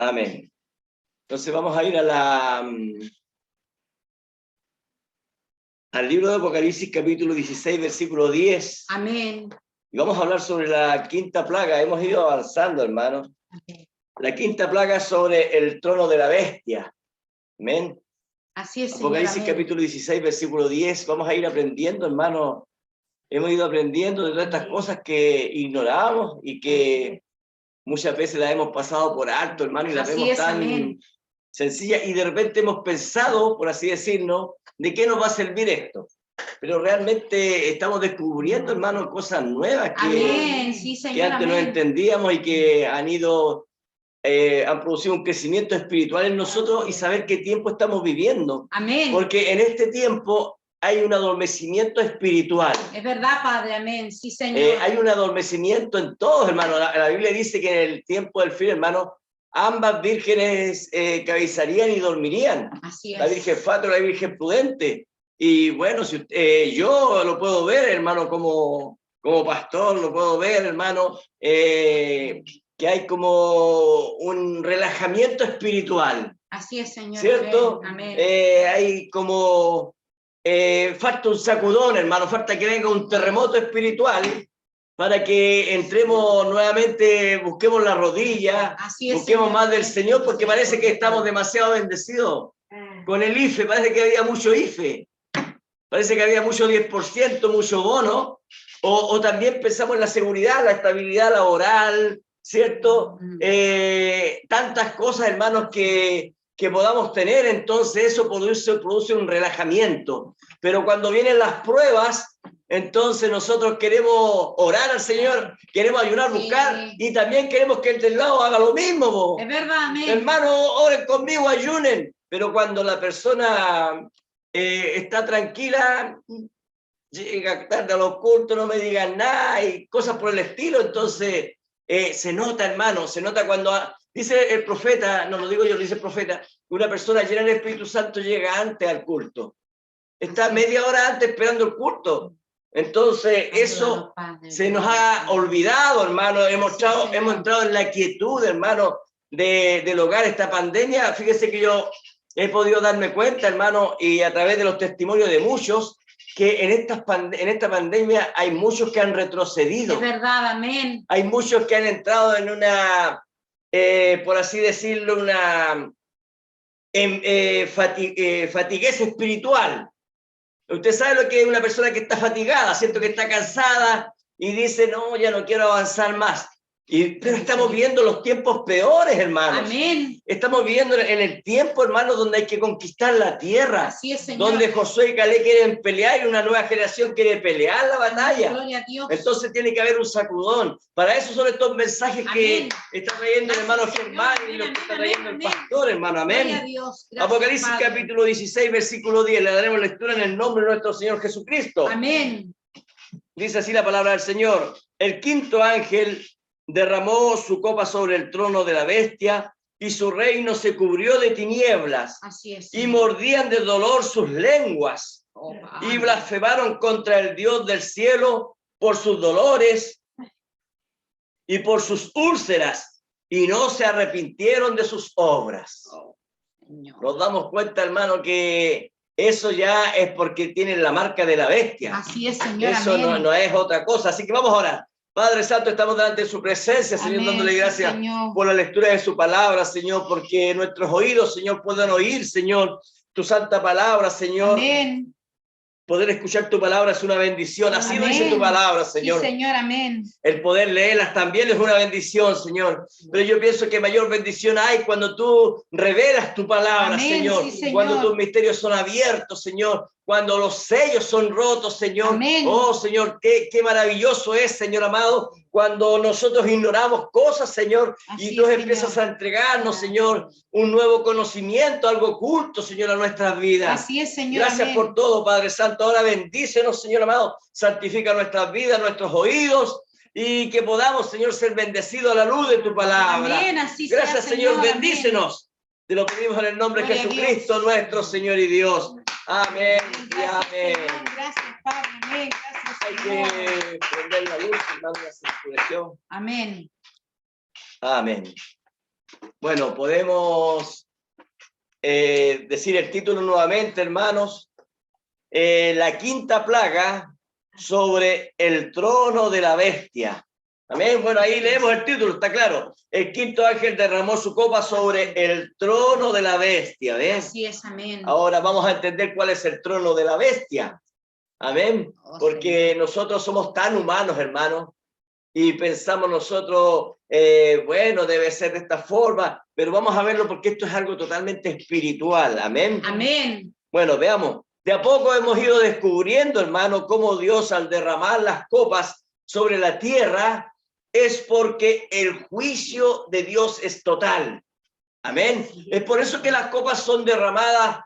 Amén. Entonces vamos a ir al libro de Apocalipsis, capítulo 16, versículo 10. Amén. Y vamos a hablar sobre la quinta plaga. Hemos ido avanzando, hermanos. Amén. La quinta plaga sobre el trono de la bestia. Amén. Así es, Apocalipsis, Señor, amén. capítulo 16, versículo 10. Vamos a ir aprendiendo, hermanos. Hemos ido aprendiendo de todas estas cosas que ignorábamos y que muchas veces las hemos pasado por alto, hermano, y las Así vemos es, tan amén. sencillas, y de repente hemos pensado, por así decirlo, ¿de qué nos va a servir esto? Pero realmente estamos descubriendo, hermano, cosas nuevas Amén, sí, que Señor, antes no amén. entendíamos y que han producido un crecimiento espiritual en nosotros y saber qué tiempo estamos viviendo. Amén. Porque en este tiempo hay un adormecimiento espiritual. Es verdad, Padre, amén, sí, Señor. Hay un adormecimiento en todos, hermano. La Biblia dice que en el tiempo del fin, hermano, ambas vírgenes cabezarían y dormirían. Así es. La Virgen Fátima y la Virgen Prudente. Y bueno, si yo lo puedo ver, hermano, como pastor, lo puedo ver, hermano, que hay como un relajamiento espiritual. Así es, Señor. ¿Cierto? Amén. Hay como... falta un sacudón, hermano, falta que venga un terremoto espiritual para que entremos nuevamente, busquemos la rodilla, busquemos Señor, más del Señor, porque parece que estamos demasiado bendecidos. Con el IFE, parece que había mucho IFE, parece que había mucho 10%, mucho bono, o también pensamos en la seguridad, la estabilidad laboral, ¿cierto? Tantas cosas, hermanos, que podamos tener, entonces eso produce un relajamiento. Pero cuando vienen las pruebas, entonces nosotros queremos orar al Señor, queremos ayunar, buscar, y también queremos que el del lado haga lo mismo. Po. Es verdad, amén. Hermanos, oren conmigo, ayunen. Pero cuando la persona está tranquila, llega tarde a los cultos, no me digan nada, y cosas por el estilo, entonces se nota, hermano, se nota cuando... Dice el profeta, no lo digo yo, lo dice el profeta, que una persona llena del Espíritu Santo llega antes al culto. Está media hora antes esperando el culto. Entonces, eso se nos ha olvidado, hermano. Hemos entrado en la quietud, hermano, del hogar, esta pandemia. Fíjese que yo he podido darme cuenta, hermano, y a través de los testimonios de muchos, que en esta pandemia hay muchos que han retrocedido. Es verdad, amén. Hay muchos que han entrado en una... por así decirlo, una fatiguez espiritual. Usted sabe lo que es una persona que está fatigada, siento que está cansada y dice, no, ya no quiero avanzar más. Pero estamos viendo los tiempos peores, hermanos. Amén. Estamos viviendo en el tiempo, hermanos, donde hay que conquistar la tierra. Así es, Señor. Donde Josué y Caleb quieren pelear y una nueva generación quiere pelear la batalla. Gloria a Dios. Entonces tiene que haber un sacudón. Para eso son estos mensajes Amén. que está trayendo el hermano Germán y lo que está trayendo el pastor, hermano. Amén. Gloria a Dios. Gracias, Apocalipsis Padre. capítulo 16, versículo 10. Le daremos lectura en el nombre de nuestro Señor Jesucristo. Amén. Dice así la palabra del Señor. El quinto ángel derramó su copa sobre el trono de la bestia y su reino se cubrió de tinieblas. Así es. Y mordían de dolor sus lenguas y blasfemaron contra el Dios del cielo por sus dolores y por sus úlceras y no se arrepintieron de sus obras. Nos damos cuenta, hermano, que eso ya es porque tienen la marca de la bestia. Así es, Señor. Eso no es otra cosa. Así que vamos a orar. Padre Santo, estamos delante de su presencia, Señor, Amén, dándole gracias Señor, por la lectura de su palabra, Señor, porque nuestros oídos, Señor, puedan oír, Señor, tu santa palabra, Señor. Amén. Poder escuchar tu palabra es una bendición. Así lo Amén. dice tu palabra, Señor. Sí, Señor, amén. El poder leerlas también es una bendición, Señor. Pero yo pienso que mayor bendición hay cuando tú revelas tu palabra, Amén, Señor. sí, Señor. Cuando tus misterios son abiertos, Señor. Cuando los sellos son rotos, Señor. Amén. Oh, Señor, qué maravilloso es, Señor amado, cuando nosotros ignoramos cosas, Señor, Así y tú es, empiezas Señor. a entregarnos, Señor, un nuevo conocimiento, algo oculto, Señor, a nuestras vidas. Así es, Señor. Gracias amén. por todo, Padre Santo. Ahora bendícenos, Señor amado. Santifica nuestras vidas, nuestros oídos, y que podamos, Señor, ser bendecidos a la luz de tu palabra. Amén, así Gracias, sea, Señor, amén. bendícenos. Te lo pedimos en el nombre de Gloria a Jesucristo, Dios. nuestro Señor y Dios. Amén y Gracias, amén. Señor. Gracias, Padre. Amén. Hay Gracias, Señor. que prender la luz, hermano, la circulación. Amén. Amén. Bueno, podemos decir el título nuevamente, hermanos. La quinta plaga sobre el trono de la bestia. Amén. Bueno, ahí leemos el título, está claro. El quinto ángel derramó su copa sobre el trono de la bestia. ¿Ven? Así es, amén. Ahora vamos a entender cuál es el trono de la bestia. Amén. Porque nosotros somos tan humanos, hermanos, y pensamos nosotros, bueno, debe ser de esta forma, pero vamos a verlo porque esto es algo totalmente espiritual. Amén. Amén. Bueno, veamos. De a poco hemos ido descubriendo, hermano, cómo Dios al derramar las copas sobre la tierra es porque el juicio de Dios es total. Amén. Es por eso que las copas son derramadas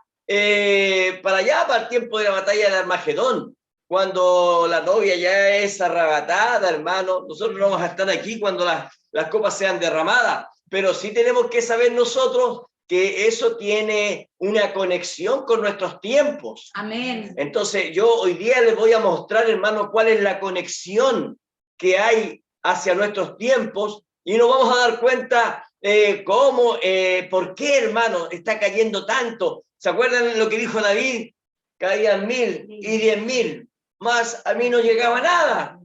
para allá, para el tiempo de la batalla de Armagedón. Cuando la novia ya es arrebatada, hermano, nosotros no vamos a estar aquí cuando las copas sean derramadas, pero sí tenemos que saber nosotros que eso tiene una conexión con nuestros tiempos. Amén. Entonces yo hoy día les voy a mostrar, hermano, cuál es la conexión que hay hacia nuestros tiempos y nos vamos a dar cuenta cómo, por qué, hermano, está cayendo tanto. ¿Se acuerdan lo que dijo David? Caían 1000 y 10.000, más a mí no llegaba nada.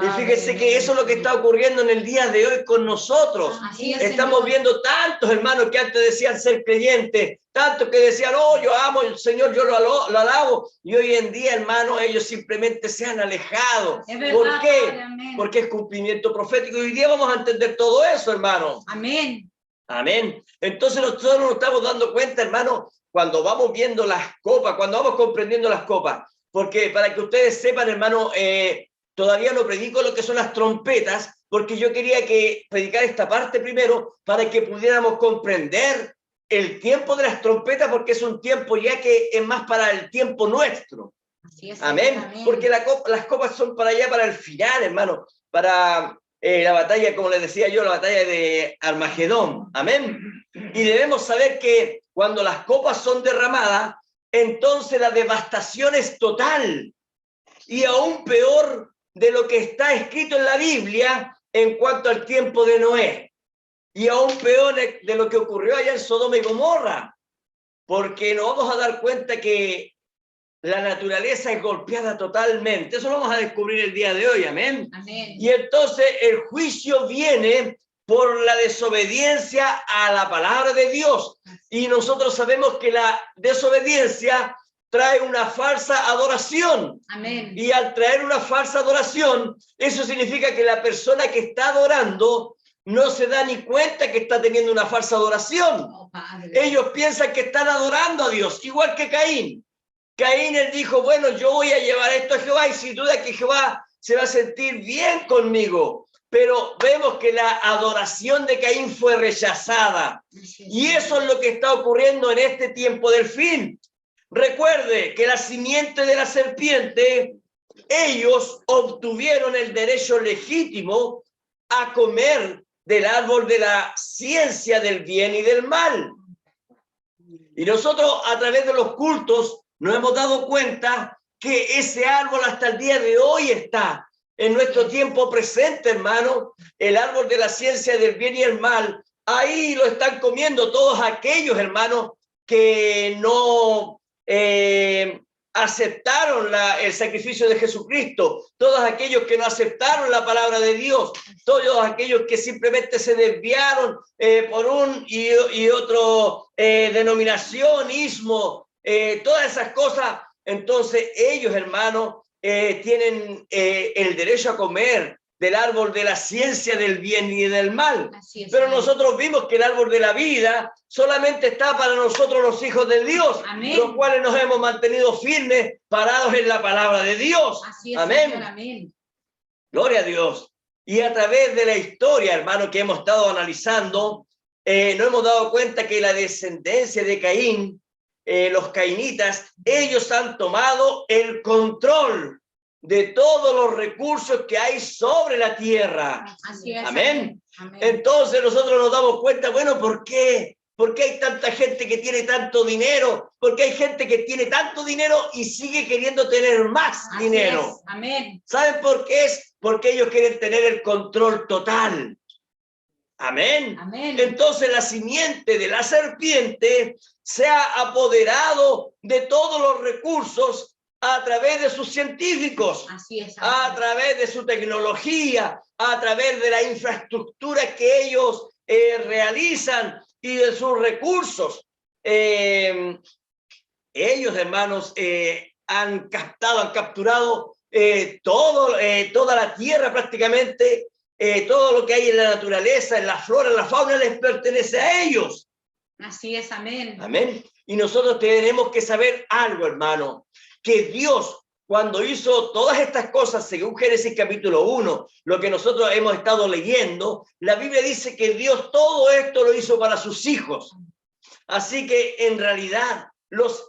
Y fíjese que eso es lo que está ocurriendo en el día de hoy con nosotros. Estamos viendo tantos hermanos que antes decían ser creyentes, tantos que decían, oh, yo amo al Señor, yo lo alabo, y hoy en día, hermano, ellos simplemente se han alejado. ¿Por qué? Porque es cumplimiento profético. Y hoy día vamos a entender todo eso, hermano. Amén. Amén. Entonces nosotros nos estamos dando cuenta, hermano, cuando vamos viendo las copas, cuando vamos comprendiendo las copas, porque para que ustedes sepan, hermano, todavía no predico lo que son las trompetas, porque yo quería que predicar esta parte primero para que pudiéramos comprender el tiempo de las trompetas, porque es un tiempo ya que es más para el tiempo nuestro. Así es, amén. Amén. Porque las copas son para allá, para el final, hermano, para la batalla, como les decía yo, la batalla de Armagedón. Amén. Y debemos saber que cuando las copas son derramadas, entonces la devastación es total. Y aún peor de lo que está escrito en la Biblia en cuanto al tiempo de Noé. Y aún peor de lo que ocurrió allá en Sodoma y Gomorra. Porque nos vamos a dar cuenta que la naturaleza es golpeada totalmente. Eso lo vamos a descubrir el día de hoy, amén. Amén. Y entonces el juicio viene por la desobediencia a la palabra de Dios. Y nosotros sabemos que la desobediencia trae una falsa adoración. Amén. Y al traer una falsa adoración, eso significa que la persona que está adorando no se da ni cuenta que está teniendo una falsa adoración. Oh, Padre. Ellos piensan que están adorando a Dios, igual que Caín. Caín él dijo, bueno, yo voy a llevar esto a Jehová y sin duda que Jehová se va a sentir bien conmigo. Pero vemos que la adoración de Caín fue rechazada. Y eso es lo que está ocurriendo en este tiempo del fin. Recuerde que la simiente de la serpiente, ellos obtuvieron el derecho legítimo a comer del árbol de la ciencia del bien y del mal. Y nosotros a través de los cultos nos hemos dado cuenta que ese árbol hasta el día de hoy está en nuestro tiempo presente, hermano. El árbol de la ciencia del bien y el mal, ahí lo están comiendo todos aquellos, hermanos, que no aceptaron el sacrificio de Jesucristo, todos aquellos que no aceptaron la palabra de Dios, todos aquellos que simplemente se desviaron por un y otro denominacionismo, todas esas cosas. Entonces ellos, hermanos, tienen el derecho a comer del árbol de la ciencia del bien y del mal. Pero nosotros vimos que el árbol de la vida solamente está para nosotros los hijos de Dios, amén, los cuales nos hemos mantenido firmes, parados en la palabra de Dios. Así es, amén. Señor, amén. Gloria a Dios. Y a través de la historia, hermano, que hemos estado analizando, nos hemos dado cuenta que la descendencia de Caín, los cainitas, ellos han tomado el control de todos los recursos que hay sobre la tierra. Así es, amén. Amén. Entonces nosotros nos damos cuenta, bueno, ¿por qué? ¿Por qué hay tanta gente que tiene tanto dinero? ¿Por qué hay gente que tiene tanto dinero y sigue queriendo tener más Así dinero? Es. Amén. ¿Saben por qué es? Porque ellos quieren tener el control total. Amén. Amén. Entonces la simiente de la serpiente se ha apoderado de todos los recursos a través de sus científicos, Así es. a través de su tecnología, a través de la infraestructura que ellos realizan y de sus recursos. Ellos, hermanos, han capturado toda la tierra prácticamente. Todo lo que hay en la naturaleza, en la flora, en la fauna, les pertenece a ellos. Así es, amén. Amén. Y nosotros tenemos que saber algo, hermano, que Dios, cuando hizo todas estas cosas, según Génesis capítulo 1, lo que nosotros hemos estado leyendo, la Biblia dice que Dios todo esto lo hizo para sus hijos. Así que en realidad los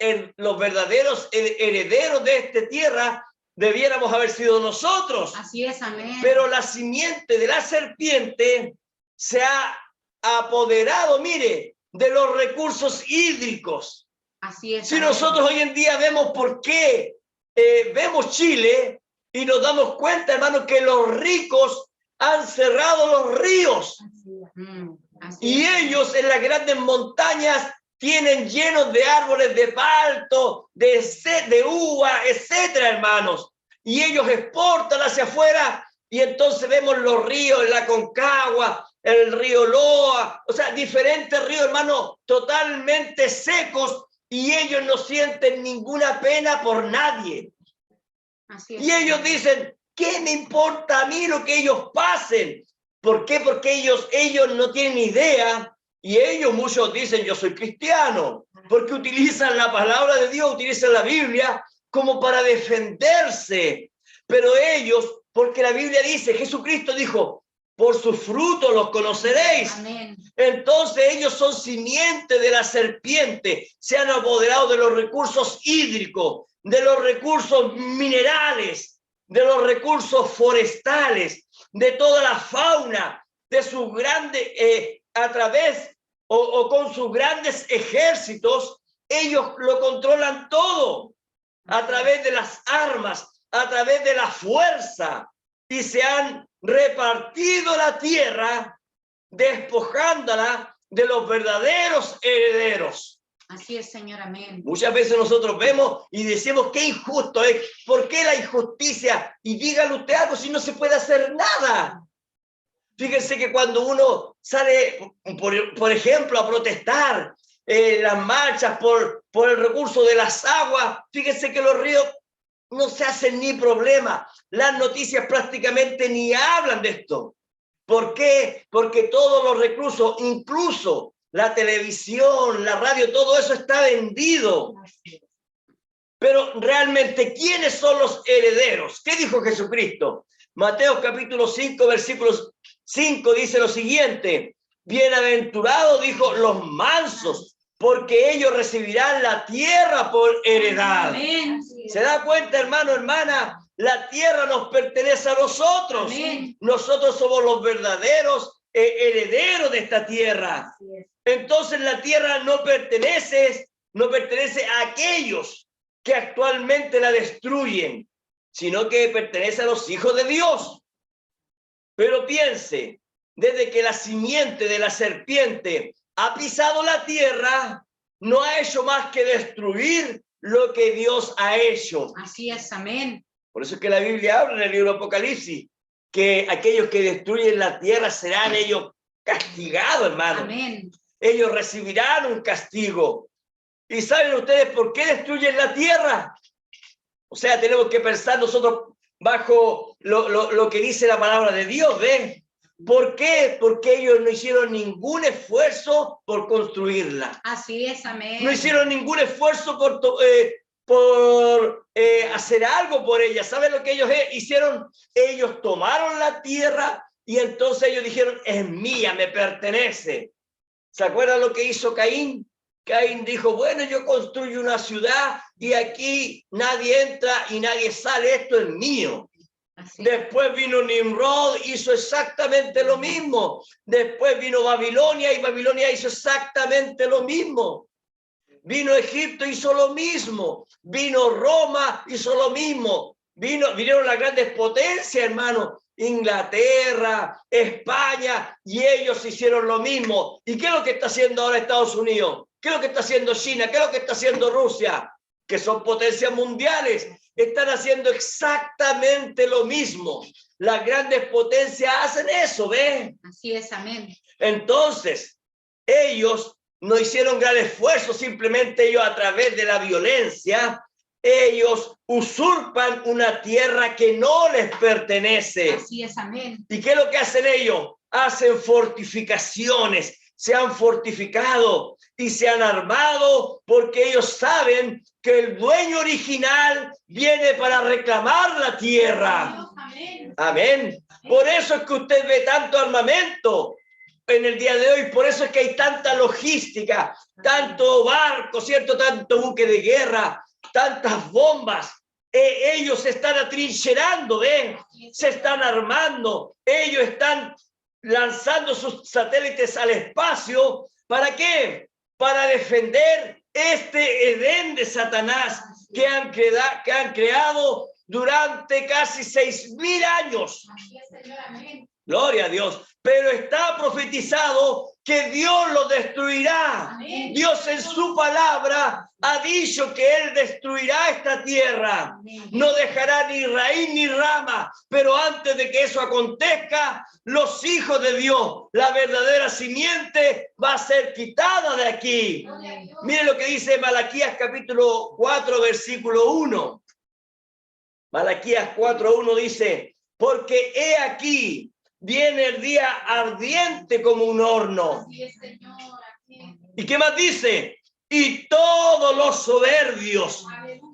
verdaderos herederos de esta tierra debiéramos haber sido nosotros. Así es, amén. Pero la simiente de la serpiente se ha apoderado, mire, de los recursos hídricos. Así es. Si nosotros hoy en día vemos por qué vemos Chile y nos damos cuenta, hermano, que los ricos han cerrado los ríos. Y ellos en las grandes montañas tienen llenos de árboles de palto, de uva, etcétera, hermanos. Y ellos exportan hacia afuera y entonces vemos los ríos, el Aconcagua, el río Loa, o sea, diferentes ríos, hermanos, totalmente secos y ellos no sienten ninguna pena por nadie. Así es. Y ellos dicen, ¿qué me importa a mí lo que ellos pasen? ¿Por qué? Porque ellos no tienen idea. Y ellos, muchos dicen, yo soy cristiano, porque utilizan la palabra de Dios, utilizan la Biblia como para defenderse. Pero ellos, porque la Biblia dice, Jesucristo dijo, por sus frutos los conoceréis. Amén. Entonces ellos son simiente de la serpiente, se han apoderado de los recursos hídricos, de los recursos minerales, de los recursos forestales, de toda la fauna, de sus grandes, a través o con sus grandes ejércitos, ellos lo controlan todo, a través de las armas, a través de la fuerza, y se han repartido la tierra, despojándola de los verdaderos herederos. Así es, Señor, amén. Muchas veces nosotros vemos y decimos qué injusto es, ¿por qué la injusticia? Y dígale usted algo si no se puede hacer nada. Fíjense que cuando uno sale, por ejemplo, a protestar las marchas por el recurso de las aguas, fíjense que los ríos no se hacen ni problema. Las noticias prácticamente ni hablan de esto. ¿Por qué? Porque todos los recursos, incluso la televisión, la radio, todo eso está vendido. Pero realmente, ¿quiénes son los herederos? ¿Qué dijo Jesucristo? Mateo capítulo 5, versículos 5 dice lo siguiente: bienaventurados, dijo, los mansos, porque ellos recibirán la tierra por heredad. Amén. ¿Se da cuenta, hermano, hermana? La tierra nos pertenece a nosotros. Amén. Nosotros somos los verdaderos herederos de esta tierra. Entonces la tierra no pertenece a aquellos que actualmente la destruyen, sino que pertenece a los hijos de Dios. Pero piense, desde que la simiente de la serpiente ha pisado la tierra, no ha hecho más que destruir lo que Dios ha hecho. Así es, amén. Por eso es que la Biblia habla en el libro Apocalipsis, que aquellos que destruyen la tierra serán ellos castigados, hermano. Amén. Ellos recibirán un castigo. ¿Y saben ustedes por qué destruyen la tierra? O sea, tenemos que pensar nosotros bajo lo que dice la palabra de Dios, ¿ven? ¿Por qué? Porque ellos no hicieron ningún esfuerzo por construirla. Así es, amén. No hicieron ningún esfuerzo por hacer algo por ella. ¿Saben lo que ellos hicieron? Ellos tomaron la tierra y entonces ellos dijeron, es mía, me pertenece. ¿Se acuerdan lo que hizo Caín? Caín dijo, bueno, yo construyo una ciudad y aquí nadie entra y nadie sale, esto es mío. Así. Después vino Nimrod, hizo exactamente lo mismo. Después vino Babilonia y Babilonia hizo exactamente lo mismo. Vino Egipto, hizo lo mismo. Vino Roma, hizo lo mismo. Vinieron las grandes potencias, hermano, Inglaterra, España, y ellos hicieron lo mismo. ¿Y qué es lo que está haciendo ahora Estados Unidos? ¿Qué es lo que está haciendo China? ¿Qué es lo que está haciendo Rusia? Que son potencias mundiales. Están haciendo exactamente lo mismo. Las grandes potencias hacen eso, ¿ves? Así es, amén. Entonces, ellos no hicieron gran esfuerzo, simplemente ellos a través de la violencia, ellos usurpan una tierra que no les pertenece. Así es, amén. ¿Y qué es lo que hacen ellos? Hacen fortificaciones, se han fortificado y se han armado porque ellos saben que el dueño original viene para reclamar la tierra. Amén. Amén. Por eso es que usted ve tanto armamento en el día de hoy, por eso es que hay tanta logística, tanto barco, ¿cierto? Tanto buque de guerra, tantas bombas. Ellos se están atrincherando, ¿ven? Se están armando. Ellos están lanzando sus satélites al espacio. ¿Para qué? Para defender este Edén de Satanás que han creado durante casi 6.000 años. Así es, Señor, amén. Gloria a Dios. Pero está profetizado que Dios lo destruirá. Amén. Dios en su palabra ha dicho que Él destruirá esta tierra. Amén. No dejará ni raíz ni rama. Pero antes de que eso acontezca, los hijos de Dios, la verdadera simiente, va a ser quitada de aquí. Amén. Mire lo que dice Malaquías capítulo 4, versículo 1. Malaquías 4:1 dice, porque he aquí, viene el día ardiente como un horno. Así es, Señor. Amén. ¿Y qué más dice? Y todos los soberbios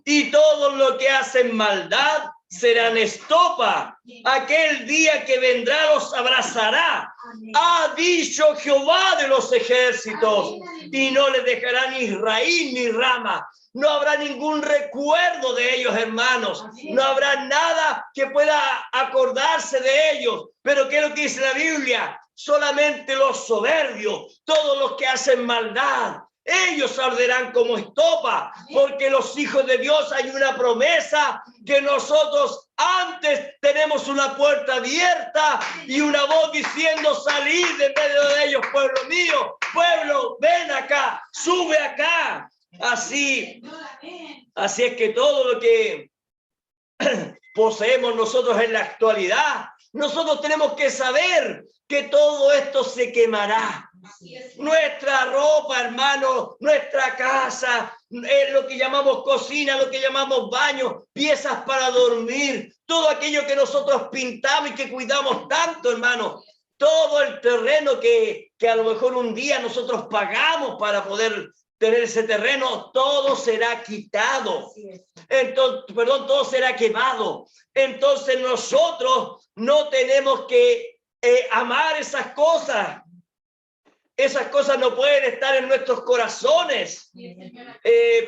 y todos los que hacen maldad serán estopa. Aquel día que vendrá los abrazará. Ha dicho Jehová de los ejércitos, y no les dejará ni raíz ni rama. No habrá ningún recuerdo de ellos, hermanos. No habrá nada que pueda acordarse de ellos. Pero ¿qué es lo que dice la Biblia? Solamente los soberbios, todos los que hacen maldad, ellos arderán como estopa, porque los hijos de Dios hay una promesa que nosotros antes tenemos una puerta abierta y una voz diciendo, salid de medio de ellos, pueblo mío, pueblo, ven acá, sube acá. Así es que todo lo que poseemos nosotros en la actualidad, nosotros tenemos que saber que todo esto se quemará. Nuestra ropa, hermano, nuestra casa, lo que llamamos cocina, lo que llamamos baño, piezas para dormir, todo aquello que nosotros pintamos y que cuidamos tanto, hermano, todo el terreno que a lo mejor un día nosotros pagamos para poder tener ese terreno, todo será quitado. Entonces, todo será quemado. Entonces nosotros no tenemos que amar esas cosas. Esas cosas no pueden estar en nuestros corazones,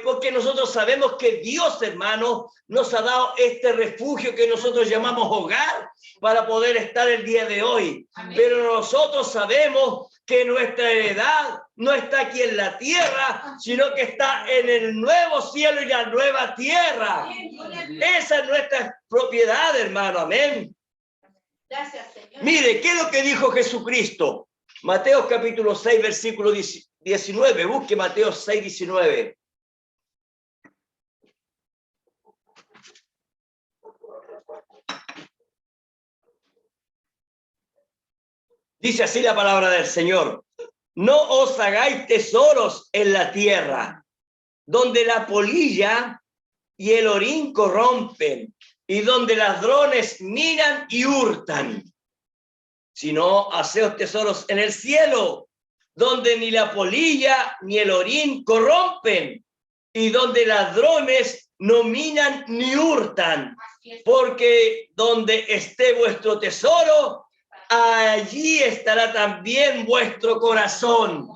porque nosotros sabemos que Dios, hermano, nos ha dado este refugio que nosotros llamamos hogar para poder estar el día de hoy. Amén. Pero nosotros sabemos que nuestra heredad no está aquí en la tierra, sino que está en el nuevo cielo y la nueva tierra. Esa es nuestra propiedad, hermano. Amén. Gracias, Señor. Mire, ¿qué es lo que dijo Jesucristo? Mateo capítulo 6, versículo 19. Busque Mateo 6, 19. Dice así la palabra del Señor. No os hagáis tesoros en la tierra, donde la polilla y el orín corrompen, y donde ladrones minan y hurtan. Sino haceos tesoros en el cielo, donde ni la polilla ni el orín corrompen, y donde ladrones no minan ni hurtan, porque donde esté vuestro tesoro, allí estará también vuestro corazón.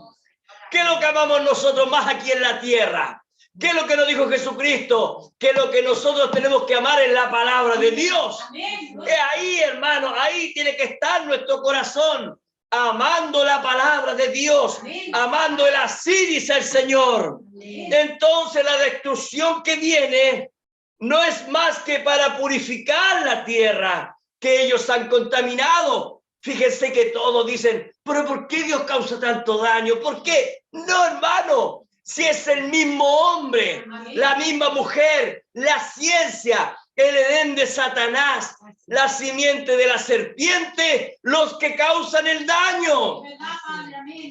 ¿Qué es lo que amamos nosotros más aquí en la tierra? ¿Qué es lo que nos dijo Jesucristo? Que lo que nosotros tenemos que amar es la palabra de Dios. Ahí, hermano, ahí tiene que estar nuestro corazón, amando la palabra de Dios, amando el así dice el Señor. Entonces la destrucción que viene no es más que para purificar la tierra, que ellos han contaminado. Fíjense que todos dicen, pero ¿por qué Dios causa tanto daño? ¿Por qué? No, hermano, si es el mismo hombre, la misma mujer, la ciencia, el Edén de Satanás, la simiente de la serpiente, los que causan el daño.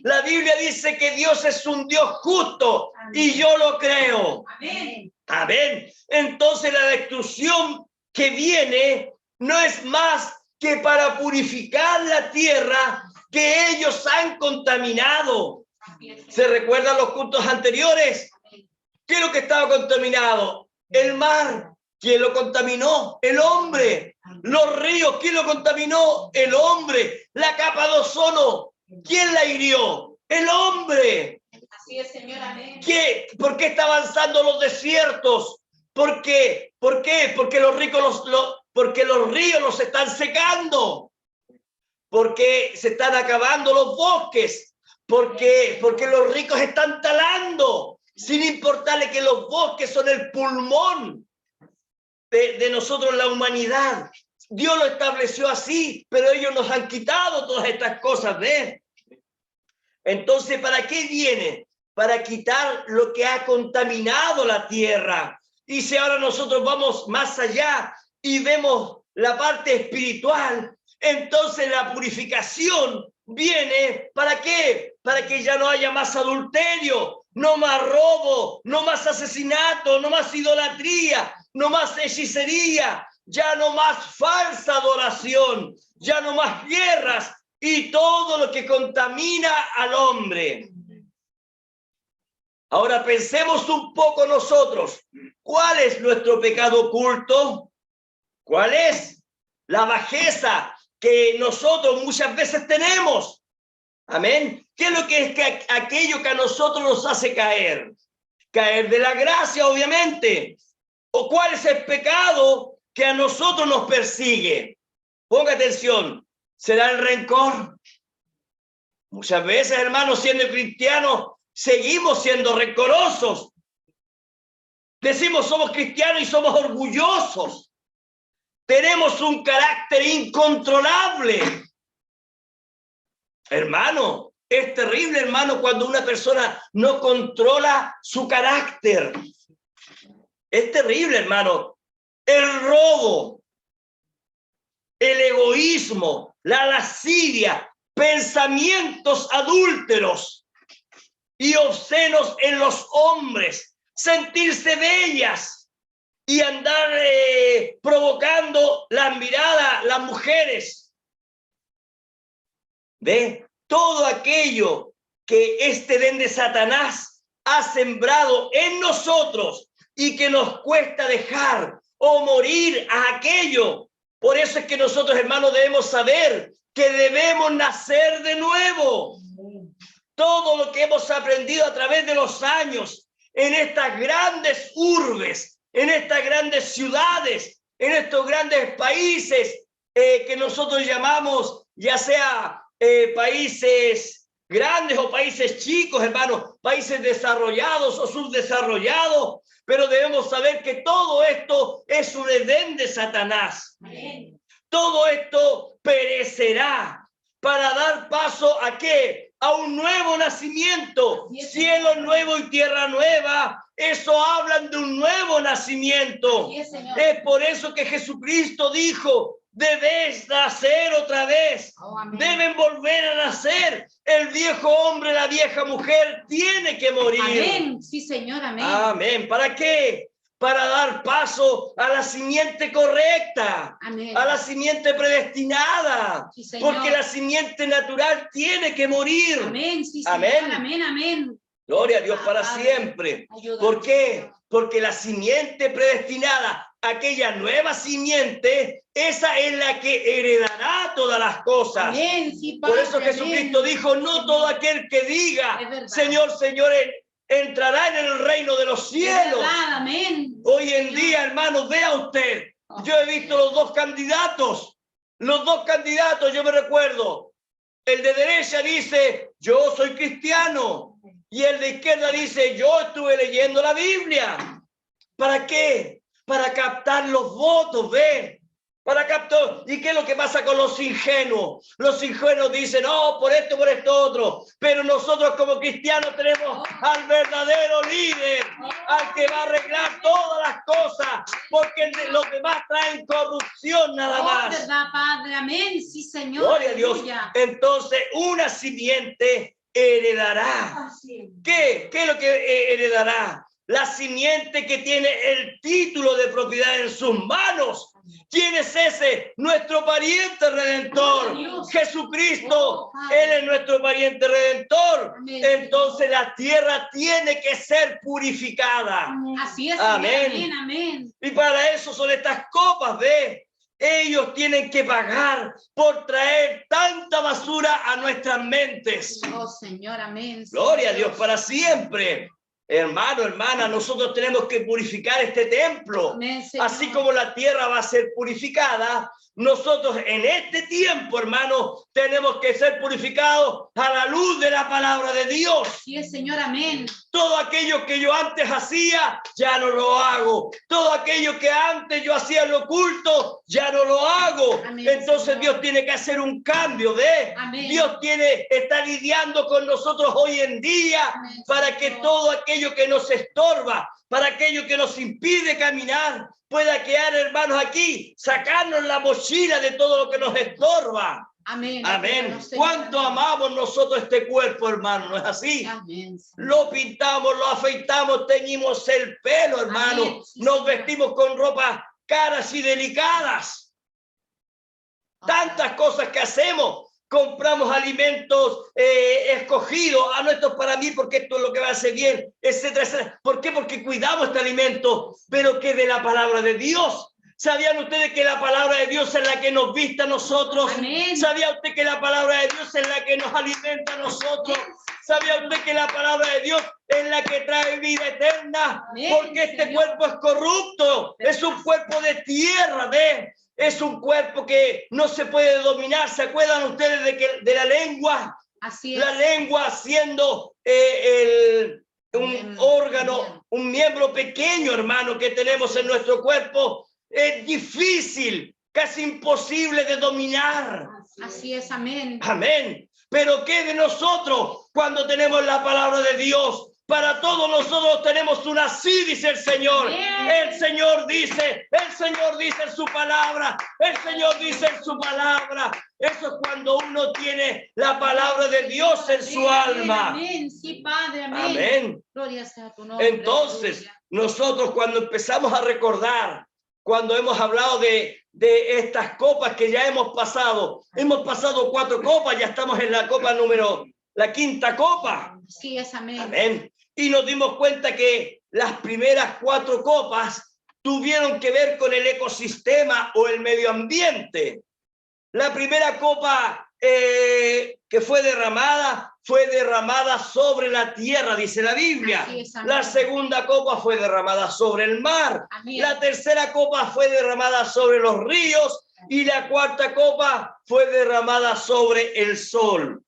La Biblia dice que Dios es un Dios justo y yo lo creo. Amén. Amén. Entonces la destrucción que viene no es más que para purificar la tierra que ellos han contaminado. ¿Se recuerdan los cultos anteriores? ¿Qué es lo que estaba contaminado? El mar. ¿Quién lo contaminó? El hombre. Los ríos. ¿Quién lo contaminó? El hombre. La capa de ozono. ¿Quién la hirió? El hombre. Así es, Señor. Amén. ¿Por qué está avanzando los desiertos? ¿Por qué? ¿Por qué? Porque los ríos los están secando. Porque se están acabando los bosques. Porque los ricos están talando, sin importarle que los bosques son el pulmón de nosotros, la humanidad. Dios lo estableció así, pero ellos nos han quitado todas estas cosas, ¿ves? Entonces, ¿para qué viene? Para quitar lo que ha contaminado la tierra. Y si ahora nosotros vamos más allá y vemos la parte espiritual, entonces la purificación viene, ¿para qué? Para que ya no haya más adulterio, no más robo, no más asesinato, no más idolatría, no más hechicería, ya no más falsa adoración, ya no más guerras y todo lo que contamina al hombre. Ahora pensemos un poco nosotros, ¿cuál es nuestro pecado oculto? ¿Cuál es la bajeza que nosotros muchas veces tenemos? Amén. ¿Qué es lo que es que aquello que a nosotros nos hace caer? Caer de la gracia, obviamente. ¿O cuál es el pecado que a nosotros nos persigue? Ponga atención. ¿Será el rencor? Muchas veces, hermanos, siendo cristianos, seguimos siendo rencorosos. Decimos somos cristianos y somos orgullosos. Tenemos un carácter incontrolable. Hermano, es terrible, hermano, cuando una persona no controla su carácter. Es terrible, hermano. El robo, el egoísmo, la lascivia, pensamientos adúlteros y obscenos en los hombres, sentirse bellas y andar provocando la mirada, las mujeres. ¿Ve? Todo aquello que este Edén de Satanás ha sembrado en nosotros y que nos cuesta dejar o morir a aquello. Por eso es que nosotros, hermanos, debemos saber que debemos nacer de nuevo. Todo lo que hemos aprendido a través de los años en estas grandes urbes, en estas grandes ciudades, en estos grandes países que nosotros llamamos, ya sea países grandes o países chicos, hermanos, países desarrollados o subdesarrollados, pero debemos saber que todo esto es un Edén de Satanás. Amén. Todo esto perecerá para dar paso ¿a qué? A un nuevo nacimiento, cielo nuevo y tierra nueva. Eso hablan de un nuevo nacimiento. Es por eso que Jesucristo dijo: debéis nacer otra vez. Deben volver a nacer. El viejo hombre, la vieja mujer tiene que morir. Amén. Sí, Señor. Amén. Amén. ¿Para qué? Para dar paso a la simiente correcta. Amén. A la simiente predestinada. Sí, Señor. Porque la simiente natural tiene que morir. Amén. Sí, Señor. Amén. Amén. Amén. Gloria a Dios para siempre. Ayúdanos. ¿Por qué? Porque la simiente predestinada, aquella nueva simiente, esa es la que heredará todas las cosas. Amén. Sí, Por Padre, eso Jesucristo amén. dijo: no todo aquel que Es diga verdad. Señor, Señor, entrará en el reino de los Es cielos. verdad. Amén. Hoy en día, hermanos, vea usted, yo he visto los dos candidatos, yo me recuerdo, el de derecha dice: yo soy cristiano, y el de izquierda dice: yo estuve leyendo la Biblia. ¿Para qué? Para captar los votos, ¿ve? Para captar. ¿Y qué es lo que pasa con los ingenuos? Los ingenuos dicen, no, por esto, otro. Pero nosotros como cristianos tenemos al verdadero líder, al que va a arreglar todas las cosas, porque los demás traen corrupción nada Oh, más. verdad, Padre. Amén. Sí, Señor. Gloria a Dios. Aleluya. Entonces, una simiente heredará. Así. ¿Qué es lo que heredará? La simiente que tiene el título de propiedad en sus manos. ¿Quién es ese? Nuestro pariente redentor, Jesucristo. Él es nuestro pariente redentor. Entonces la tierra tiene que ser purificada. Así es. Amén. Amén. Amén. Y para eso son estas copas, ¿ve? Ellos tienen que pagar por traer tanta basura a nuestras mentes. Oh, Señor, amén. Gloria a Dios para siempre. Hermano, hermana, nosotros tenemos que purificar este templo. Amén, Señor. Así como la tierra va a ser purificada, nosotros en este tiempo, hermano, tenemos que ser purificados a la luz de la palabra de Dios. Así es, Señor, amén. Todo aquello que yo antes hacía, ya no lo hago. Todo aquello que antes yo hacía en lo oculto, ya no lo hago. Amén, entonces Señor. Dios tiene que hacer un cambio, ¿ve? Amén. Dios está lidiando con nosotros hoy en día. Amén, Para que Señor. todo aquello que nos estorba, para aquello que nos impide caminar, pueda quedar, hermanos, aquí, sacarnos la mochila de todo lo que nos estorba. Amén. Amén. Señor, ¿Cuánto amén. amamos nosotros este cuerpo, hermano? ¿No es así? Amén. Señor. Lo pintamos, lo afeitamos, teñimos el pelo, hermano. Amén. Sí, Nos Señor. vestimos con ropas caras y delicadas. Tantas cosas que hacemos. Compramos alimentos escogidos estos para mí porque esto es lo que me hace bien, etcétera, etcétera. ¿Por qué? Porque cuidamos este alimento, pero que de la palabra de Dios. ¿Sabían ustedes que la palabra de Dios es la que nos viste a nosotros? Amén. ¿Sabía usted que la palabra de Dios es la que nos alimenta a nosotros? ¿Sabía usted que la palabra de Dios es la que trae vida eterna? Amén, Porque este Señor. cuerpo es corrupto, es un cuerpo de tierra, ¿ve? Es un cuerpo que no se puede dominar. ¿Se acuerdan ustedes de la lengua? Así es. La lengua siendo un órgano, un miembro pequeño, hermano, que tenemos en nuestro cuerpo. Es difícil, casi imposible de dominar. Así es, amén. Amén. Pero ¿qué de nosotros cuando tenemos la palabra de Dios? Para todos nosotros tenemos una sí, dice el Señor. Amén. El Señor dice en su palabra. El Señor dice en su palabra. Eso es cuando uno tiene la palabra de Dios en su alma. Amén. Sí, Padre, amén. Amén. Gloria sea tu nombre. Entonces, Aleluya. nosotros cuando empezamos a recordar, cuando hemos hablado de estas copas que ya hemos pasado 4 copas, ya estamos en la quinta copa. Sí es, amén. Amén. Y nos dimos cuenta que las primeras 4 copas tuvieron que ver con el ecosistema o el medio ambiente. La primera copa que fue derramada sobre la tierra, dice la Biblia. Así es, amén. La segunda copa fue derramada sobre el mar. Amén. La tercera copa fue derramada sobre los ríos. Y la cuarta copa fue derramada sobre el sol.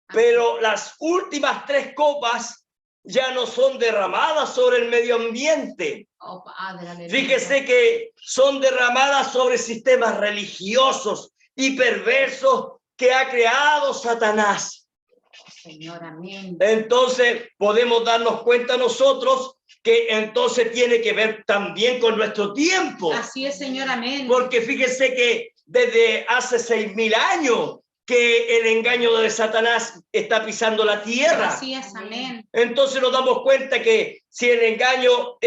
Pero las últimas 3 copas ya no son derramadas sobre el medio ambiente. Oh, Padre, aleluya. Fíjese que son derramadas sobre sistemas religiosos y perversos que ha creado Satanás. Señor, amén. Entonces podemos darnos cuenta nosotros que entonces tiene que ver también con nuestro tiempo. Así es, Señor, amén. Porque fíjese que desde hace 6.000 años que el engaño de Satanás está pisando la tierra. Así es, amén. Entonces nos damos cuenta que si el engaño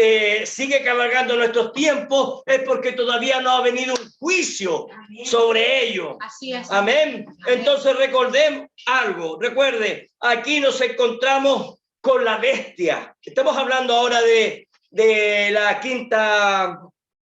sigue cabalgando nuestros tiempos, es porque todavía no ha venido un juicio Amén. sobre ello. Así es. Amén. Entonces recordemos algo. Recuerde, aquí nos encontramos con la bestia. Estamos hablando ahora de la quinta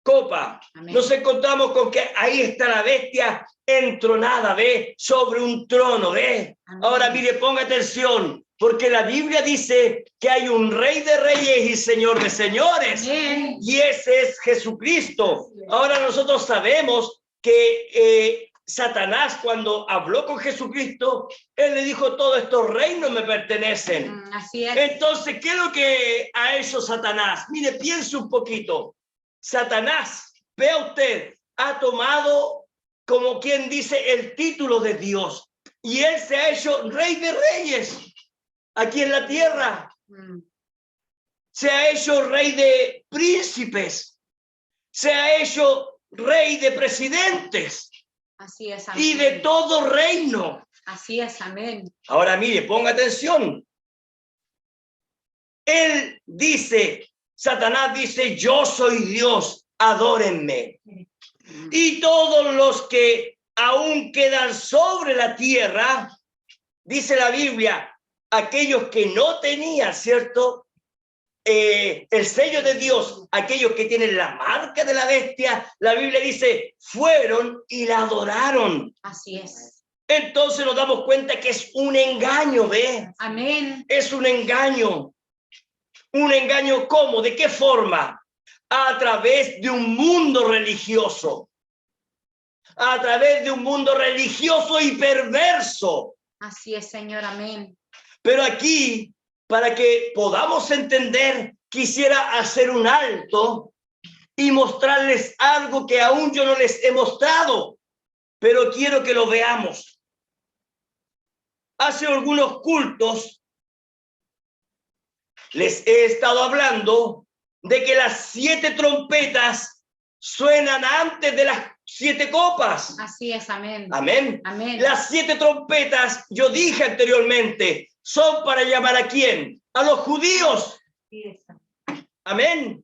copa. Amén. Nos encontramos con que ahí está la bestia entronada, ¿ve? Sobre un trono, ¿ve? Amén. Ahora mire, ponga atención, porque la Biblia dice que hay un rey de reyes y señor de señores. Amén. Y ese es Jesucristo. Ahora nosotros sabemos que Satanás, cuando habló con Jesucristo, él le dijo: todos estos reinos me pertenecen. Así es. Entonces, ¿qué es lo que ha hecho Satanás? Mire, piense un poquito. Satanás, vea usted, ha tomado, como quien dice, el título de Dios. Y él se ha hecho rey de reyes aquí en la tierra. Se ha hecho rey de príncipes. Se ha hecho rey de presidentes. Así es, Y de todo reino. Así es, amén. Ahora mire, ponga atención. Él dice, Satanás dice, yo soy Dios, adórenme. Y todos los que aún quedan sobre la tierra, dice la Biblia, aquellos que no tenían, ¿cierto? El sello de Dios, aquellos que tienen la marca de la bestia, la Biblia dice, fueron y la adoraron. Así es. Entonces nos damos cuenta que es un engaño, ¿ve? Amén. Es un engaño. ¿Un engaño cómo? ¿De qué forma? A través de un mundo religioso. A través de un mundo religioso y perverso. Así es, Señor, amén. Pero aquí, para que podamos entender, quisiera hacer un alto y mostrarles algo que aún yo no les he mostrado, pero quiero que lo veamos. Hace algunos cultos les he estado hablando de que las 7 trompetas suenan antes de las 7 copas. Así es, amén. Amén. Amén. Las 7 trompetas, yo dije anteriormente, son para llamar ¿a quién? A los judíos. Amén.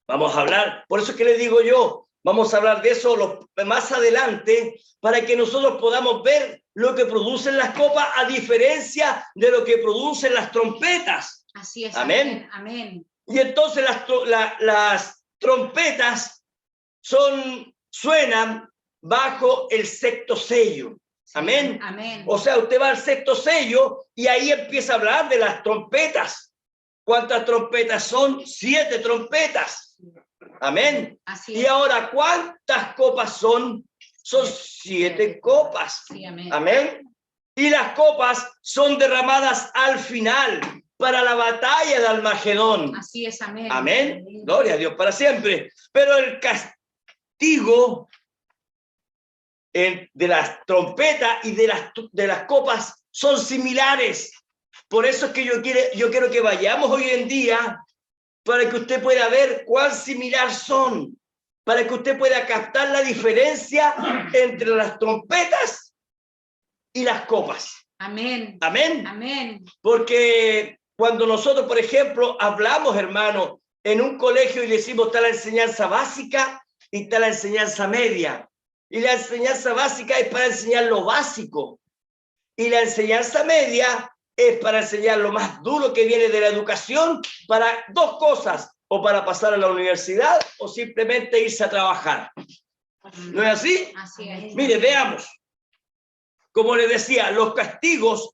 Vamos a hablar, por eso es que les digo yo, vamos a hablar de eso más adelante, para que nosotros podamos ver lo que producen las copas a diferencia de lo que producen las trompetas. Así es, amén. Amén. Amén. Y entonces las trompetas suenan bajo el 6º sello. Amén. Amén. O sea, usted va al 6º sello y ahí empieza a hablar de las trompetas. ¿Cuántas trompetas son? 7 trompetas. Amén. Así y es. ahora, ¿cuántas copas son? Son 7 copas. Sí, amén. Amén. Y las copas son derramadas al final para la batalla de Armagedón. Así es, amén. Amén. Gloria a Dios para siempre. Pero el castigo de las trompetas y de las copas son similares. Por eso es que yo quiero que vayamos hoy en día para que usted pueda ver cuán similar son, para que usted pueda captar la diferencia entre las trompetas y las copas. Amén. Amén. Amén. Porque cuando nosotros, por ejemplo, hablamos, hermano, en un colegio y decimos está la enseñanza básica y está la enseñanza media. Y la enseñanza básica es para enseñar lo básico. Y la enseñanza media es para enseñar lo más duro que viene de la educación para 2 cosas, o para pasar a la universidad o simplemente irse a trabajar. ¿No es así? Así es. Mire, veamos. Como les decía, los castigos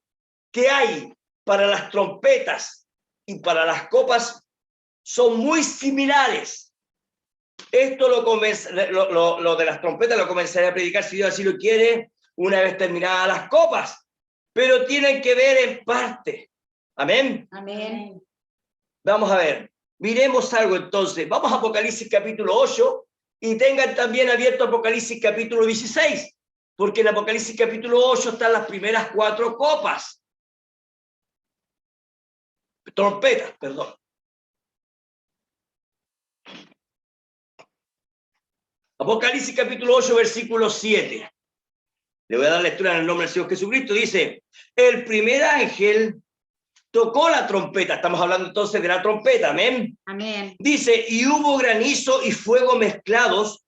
que hay para las trompetas y para las copas son muy similares. Esto lo de las trompetas lo comenzaré a predicar, si Dios así lo quiere, una vez terminadas las copas. Pero tienen que ver en parte. Amén. Amén. Vamos a ver. Miremos algo entonces. Vamos a Apocalipsis capítulo 8 y tengan también abierto Apocalipsis capítulo 16. Porque en Apocalipsis capítulo 8 están las primeras 4 copas. Trompetas, perdón. Apocalipsis capítulo 8, versículo 7. Le voy a dar lectura en el nombre del Señor Jesucristo. Dice, el primer ángel tocó la trompeta. Estamos hablando entonces de la trompeta, amén. Amén. Dice, y hubo granizo y fuego mezclados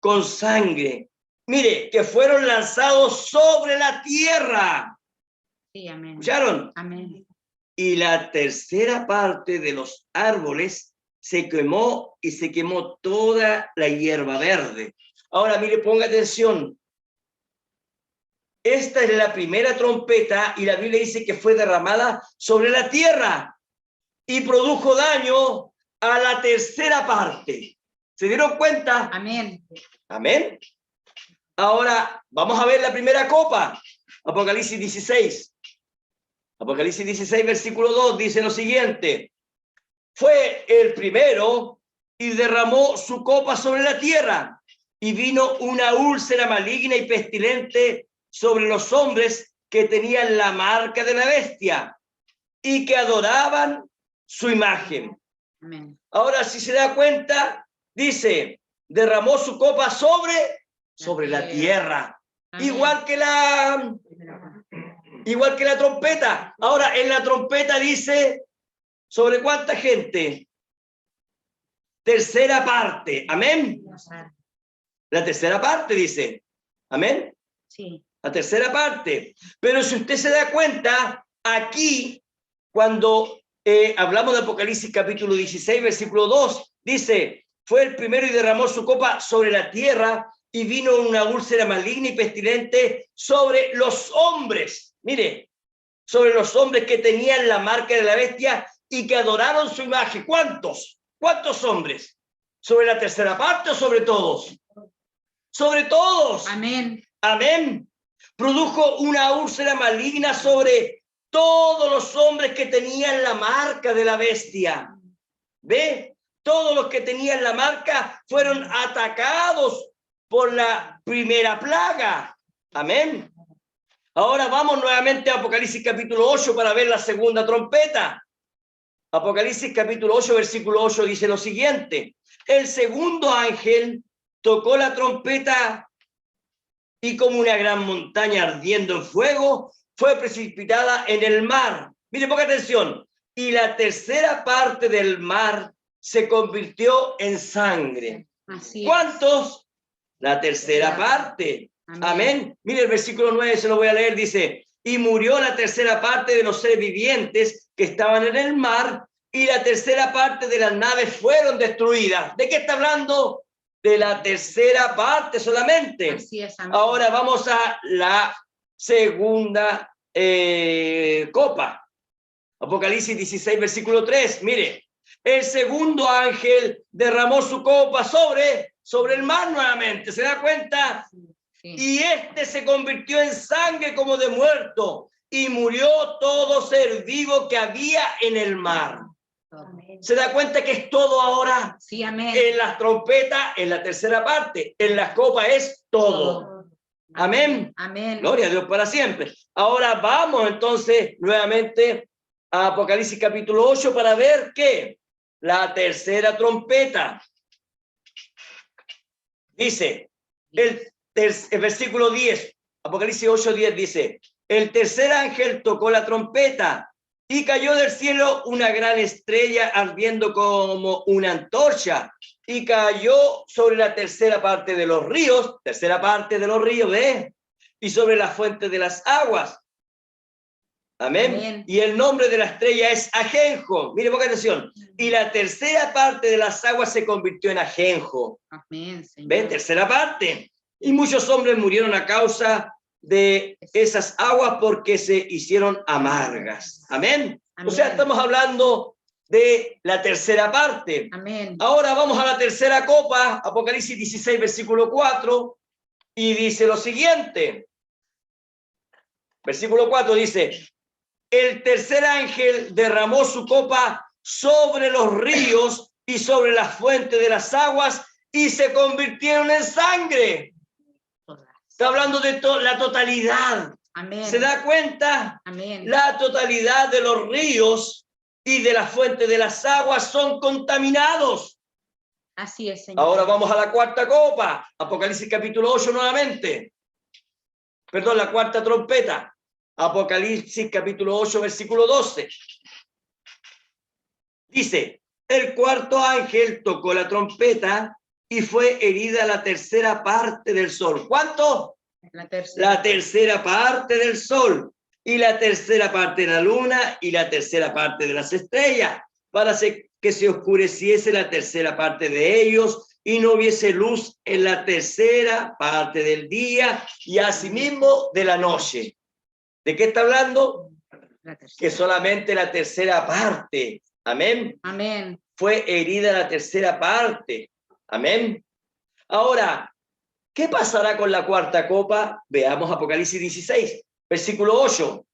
con sangre. Mire, que fueron lanzados sobre la tierra. Sí, amén. ¿Escucharon? Amén. Y la tercera parte de los árboles se quemó y se quemó toda la hierba verde. Ahora, mire, ponga atención. Esta es la primera trompeta y la Biblia dice que fue derramada sobre la tierra y produjo daño a la tercera parte. ¿Se dieron cuenta? Amén. Amén. Ahora vamos a ver la primera copa. Apocalipsis 16. Apocalipsis 16, versículo 2 dice lo siguiente. Fue el primero y derramó su copa sobre la tierra. y vino una úlcera maligna y pestilente sobre los hombres que tenían la marca de la bestia y que adoraban su imagen. Amén. Ahora, si se da cuenta, dice, derramó su copa sobre la tierra. Amén. Igual que la trompeta. Ahora, en la trompeta dice, ¿sobre cuánta gente? Tercera parte. Amén. La tercera parte dice. Amén. Sí. La tercera parte. Pero si usted se da cuenta, aquí, cuando hablamos de Apocalipsis capítulo 16, versículo 2, dice, fue el primero y derramó su copa sobre la tierra y vino una úlcera maligna y pestilente sobre los hombres. Mire, sobre los hombres que tenían la marca de la bestia y que adoraron su imagen. ¿Cuántos? ¿Cuántos hombres? ¿Sobre la tercera parte o sobre todos? Sobre todos. Amén. Amén. Produjo una úlcera maligna sobre todos los hombres que tenían la marca de la bestia. ¿Ve? Todos los que tenían la marca fueron atacados por la primera plaga. Amén. Ahora vamos nuevamente a Apocalipsis capítulo 8 para ver la segunda trompeta. Apocalipsis capítulo 8, versículo 8 dice lo siguiente. El segundo ángel tocó la trompeta y como una gran montaña ardiendo en fuego fue precipitada en el mar. Mire, ponga atención. Y la tercera parte del mar se convirtió en sangre. Así es. ¿Cuántos? La tercera parte. Amén. Amén. Mire el versículo 9, se lo voy a leer, dice, y murió la tercera parte de los seres vivientes que estaban en el mar, y la tercera parte de las naves fueron destruidas. ¿De qué está hablando? De la tercera parte solamente. Así es, amén. Ahora vamos a la segunda copa. Apocalipsis 16, versículo 3. Mire, el segundo ángel derramó su copa sobre el mar nuevamente. ¿Se da cuenta? Sí. Y este se convirtió en sangre como de muerto, y murió todo ser vivo que había en el mar. Amén. ¿Se da cuenta que es todo ahora? Sí, amén. En las trompetas, en la tercera parte, en las copas es todo. Amén. Amén. Gloria a Dios para siempre. Ahora vamos entonces nuevamente a Apocalipsis capítulo 8 para ver que la tercera trompeta dice, el versículo 10, Apocalipsis 8:10 dice, el tercer ángel tocó la trompeta y cayó del cielo una gran estrella ardiendo como una antorcha y cayó sobre la tercera parte de los ríos, ¿ve? Y sobre la fuente de las aguas. Amén. Amén. Y el nombre de la estrella es ajenjo. Mire, ponga atención. Y la tercera parte de las aguas se convirtió en ajenjo. Amén, Señor. ¿Ven? Tercera parte. Y muchos hombres murieron a causa de esas aguas porque se hicieron amargas. Amén. Amén. O sea, estamos hablando de la tercera parte. Amén. Ahora vamos a la tercera copa, Apocalipsis 16, versículo 4, y dice lo siguiente. Versículo 4 dice, el tercer ángel derramó su copa sobre los ríos y sobre la fuente de las aguas y se convirtieron en sangre. Está hablando de la totalidad. Amén. ¿Se da cuenta? Amén. La totalidad de los ríos y de la fuente de las aguas son contaminados. Así es, Señor. Ahora vamos a la cuarta copa, Apocalipsis capítulo 8 nuevamente. Perdón, la cuarta trompeta. Apocalipsis capítulo 8, versículo 12. Dice, el cuarto ángel tocó la trompeta y fue herida la tercera parte del sol. ¿Cuánto? La tercera. La tercera parte del sol y la tercera parte de la luna y la tercera parte de las estrellas, para que se oscureciese la tercera parte de ellos y no hubiese luz en la tercera parte del día y asimismo de la noche. ¿De qué está hablando? Que solamente la tercera parte, amén, Amén. fue herida la tercera parte, amén. Ahora, ¿qué pasará con la cuarta copa? Veamos Apocalipsis 16, versículo 8.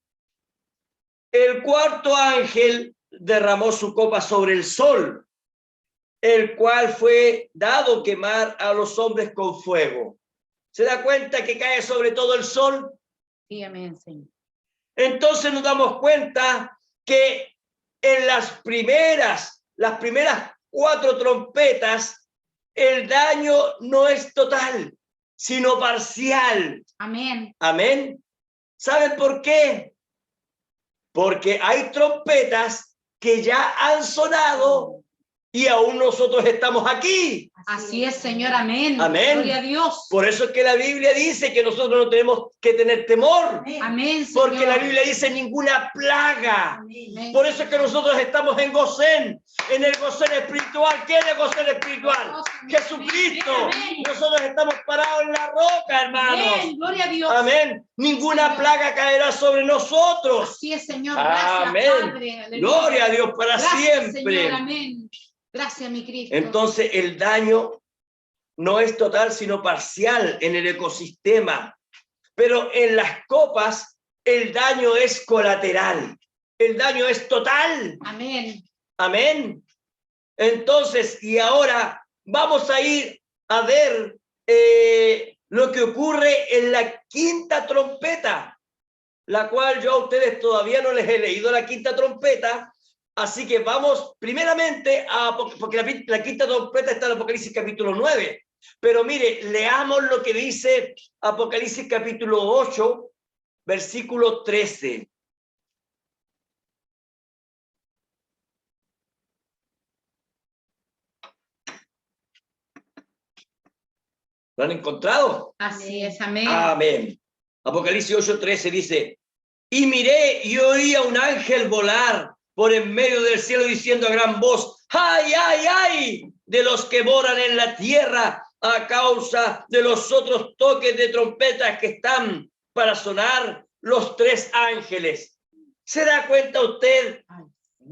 El cuarto ángel derramó su copa sobre el sol el cual fue dado quemar a los hombres con fuego. ¿Se da cuenta que cae sobre todo el sol? Sí, amén, Señor. Entonces nos damos cuenta que en las primeras 4 trompetas, el daño no es total, sino parcial. Amén. Amén. ¿Saben por qué? Porque hay trompetas que ya han sonado y aún nosotros estamos aquí. Así es, Señor. Amén. Amén. Gloria a Dios. Por eso es que la Biblia dice que nosotros no tenemos que tener temor. Amén, Señor. Porque la Biblia dice ninguna plaga. Amén. Por eso es que nosotros estamos en Gosén, en el Gosén espiritual. ¿Quién es Gosén espiritual? Jesucristo. Amén. Nosotros estamos parados en la roca, hermanos. Amén. Gloria a Dios. Amén. Ninguna plaga caerá sobre nosotros. Así es, Señor. Gracias, Amén. Padre. Aleluya. Gloria a Dios para Gracias, siempre. Señor. Amén. Gracias, mi Cristo. Entonces el daño no es total, sino parcial en el ecosistema. Pero en las copas el daño es colateral. El daño es total. Amén. Amén. Entonces, y ahora vamos a ir a ver lo que ocurre en la quinta trompeta, la cual yo a ustedes todavía no les he leído la quinta trompeta. Así que vamos primeramente porque la quinta trompeta está en Apocalipsis capítulo 9. Pero mire, leamos lo que dice Apocalipsis capítulo 8, versículo 13. ¿Lo han encontrado? Así es, amén. Amén. Apocalipsis 8, 13 dice: y miré y oí a un ángel volar por en medio del cielo diciendo a gran voz: ¡ay, ay, ay! De los que moran en la tierra a causa de los otros toques de trompetas que están para sonar los 3 ángeles. ¿Se da cuenta usted?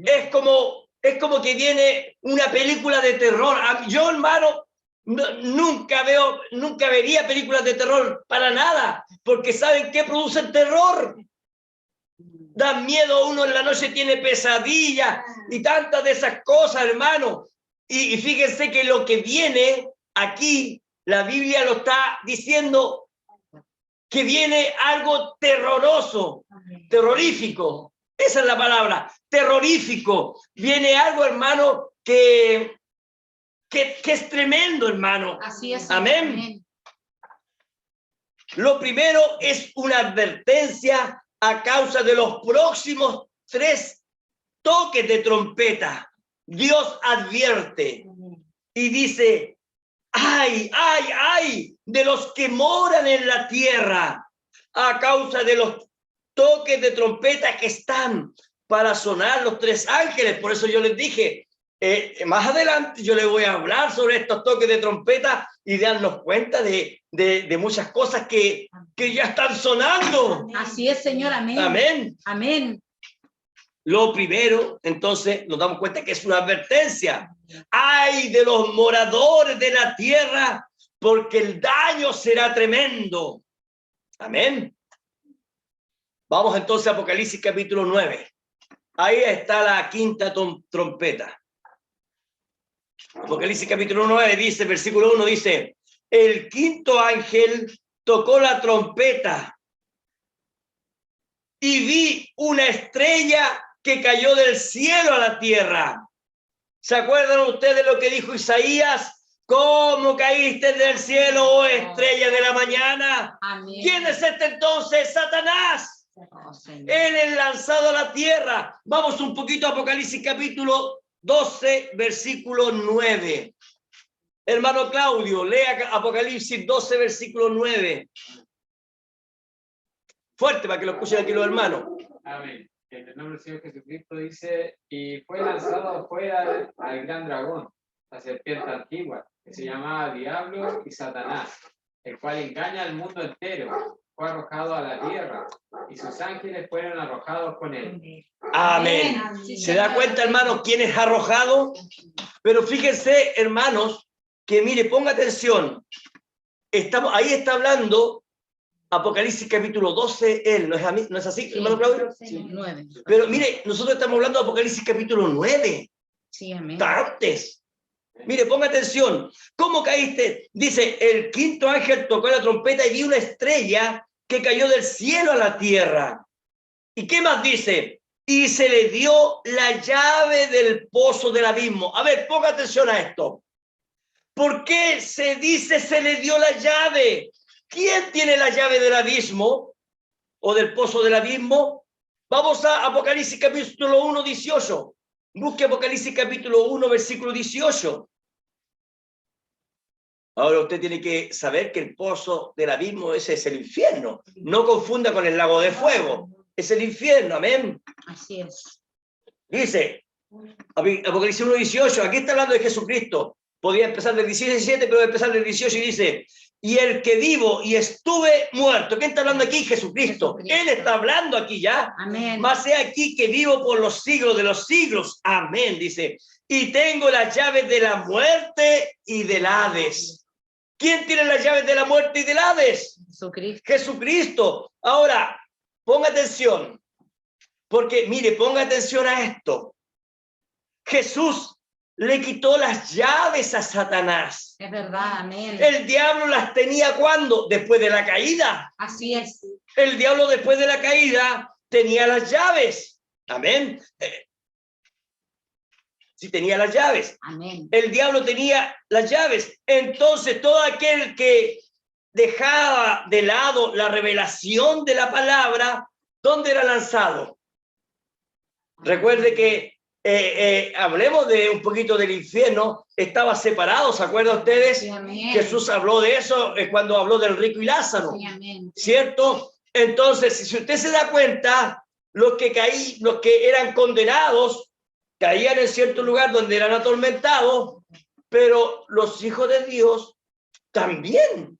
Es como que viene una película de terror. Yo, hermano, nunca vería películas de terror para nada, porque ¿saben qué producen terror? Dan miedo, uno en la noche tiene pesadillas y tantas de esas cosas, hermano. Y fíjense que lo que viene aquí, la Biblia lo está diciendo, que viene algo terroroso, terrorífico. Esa es la palabra, terrorífico. Viene algo, hermano, que es tremendo, hermano. Así es. Amén. Amén. Lo primero es una advertencia a causa de los próximos 3 toques de trompeta. Dios advierte y dice: ¡ay, ay, ay! De los que moran en la tierra a causa de los toques de trompeta que están para sonar los 3 ángeles. Por eso yo les dije, más adelante yo les voy a hablar sobre estos toques de trompeta y darnos cuenta de muchas cosas que ya están sonando. Así es, Señor. Amén. Amén. Amén. Lo primero, entonces, nos damos cuenta que es una advertencia. ¡Ay de los moradores de la tierra! Porque el daño será tremendo. Amén. Vamos entonces a Apocalipsis capítulo 9. Ahí está la quinta trompeta. Apocalipsis capítulo 9 dice, versículo 1 dice: el quinto ángel tocó la trompeta y vi una estrella que cayó del cielo a la tierra. ¿Se acuerdan ustedes de lo que dijo Isaías? ¿Cómo caíste del cielo, oh estrella de la mañana? Amén. ¿Quién es este entonces? Satanás. Oh, Señor. Él es lanzado a la tierra. Vamos un poquito a Apocalipsis capítulo 12, versículo 9. Hermano Claudio, lea Apocalipsis 12, versículo 9. Fuerte para que lo escuchen aquí los hermanos. Amén. En el nombre del Señor Jesucristo dice: y fue lanzado afuera al gran dragón, la serpiente antigua, que se llamaba Diablo y Satanás, el cual engaña al mundo entero. Fue arrojado a la tierra y sus ángeles fueron arrojados con él. Amén. ¿Se da cuenta, hermanos, quién es arrojado? Pero fíjense, hermanos, que mire, ponga atención. Ahí está hablando Apocalipsis capítulo 12, él, ¿no es así, Sí, hermano Claudio? Sí, 9. Pero mire, nosotros estamos hablando de Apocalipsis capítulo 9. Sí, amén. Está antes. Mire, ponga atención. ¿Cómo caíste? Dice, el quinto ángel tocó la trompeta y vi una estrella que cayó del cielo a la tierra. ¿Y qué más dice? Y se le dio la llave del pozo del abismo. A ver, ponga atención a esto. ¿Por qué se dice se le dio la llave? ¿Quién tiene la llave del abismo o del pozo del abismo? Vamos a Apocalipsis capítulo 1, 18. Busque Apocalipsis capítulo 1, versículo 18. Ahora usted tiene que saber que el pozo del abismo ese es el infierno. No confunda con el lago de fuego. Es el infierno, amén. Así es. Dice, Apocalipsis 1, 18, aquí está hablando de Jesucristo. Podría empezar del 17, pero empezar del 18 y dice, y el que vivo y estuve muerto. ¿Quién está hablando aquí? Jesucristo. Él está hablando aquí ya. Amén. Mas he aquí que vivo por los siglos de los siglos. Amén, dice. Y tengo las llaves de la muerte y del Hades. ¿Quién tiene las llaves de la muerte y del Hades? Jesucristo. Jesucristo. Ahora, ponga atención. Porque, mire, ponga atención a esto. Jesús le quitó las llaves a Satanás. Es verdad, amén. El diablo las tenía ¿cuándo? Después de la caída. Así es. El diablo después de la caída tenía las llaves. Amén. Sí, tenía las llaves. Amén. El diablo tenía las llaves. Entonces, todo aquel que dejaba de lado la revelación de la palabra, ¿dónde era lanzado? Recuerde que hablemos de un poquito del infierno, estaba separado, ¿se acuerdan ustedes? Sí, amén. Jesús habló de eso cuando habló del rico y Lázaro, Sí, amén. ¿cierto? Entonces, si usted se da cuenta, los que eran condenados, caían en cierto lugar donde eran atormentados, pero los hijos de Dios también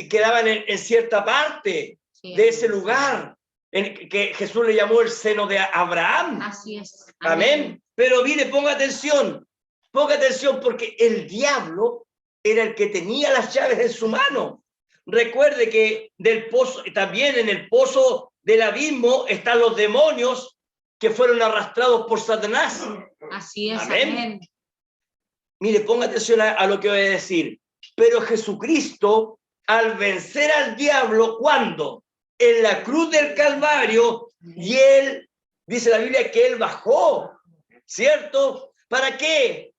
quedaban en cierta parte de ese lugar, en que Jesús le llamó el seno de Abraham. Así es. Amén. Pero mire, ponga atención porque el diablo era el que tenía las llaves en su mano. Recuerde que del pozo, también en el pozo del abismo están los demonios que fueron arrastrados por Satanás. Así es. Amén. Amén. Mire, ponga atención a lo que voy a decir. Pero Jesucristo, al vencer al diablo, ¿cuándo? En la cruz del Calvario, y él, dice la Biblia, que él bajó, ¿cierto? ¿Para qué?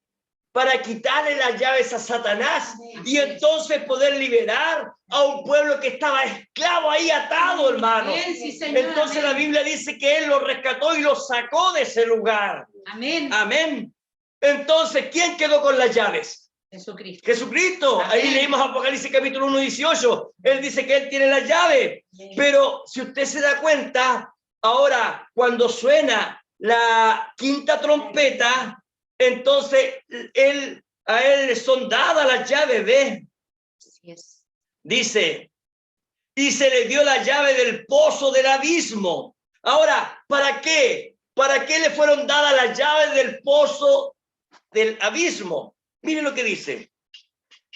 Para quitarle las llaves a Satanás y entonces poder liberar a un pueblo que estaba esclavo ahí atado, hermano. Sí, señor, entonces amén. la Biblia dice que él lo rescató y lo sacó de ese lugar. Amén. Amén. Entonces, ¿quién quedó con las llaves? Jesucristo. Jesucristo. Amén. Ahí leímos Apocalipsis capítulo 1, 18. Él dice que él tiene las llaves. Pero si usted se da cuenta, ahora cuando suena la quinta trompeta, entonces a él le son dadas las llaves, ¿ves? Así es. Dice, y se le dio la llave del pozo del abismo. Ahora, ¿para qué? ¿Para qué le fueron dadas las llaves del pozo del abismo? Miren lo que dice.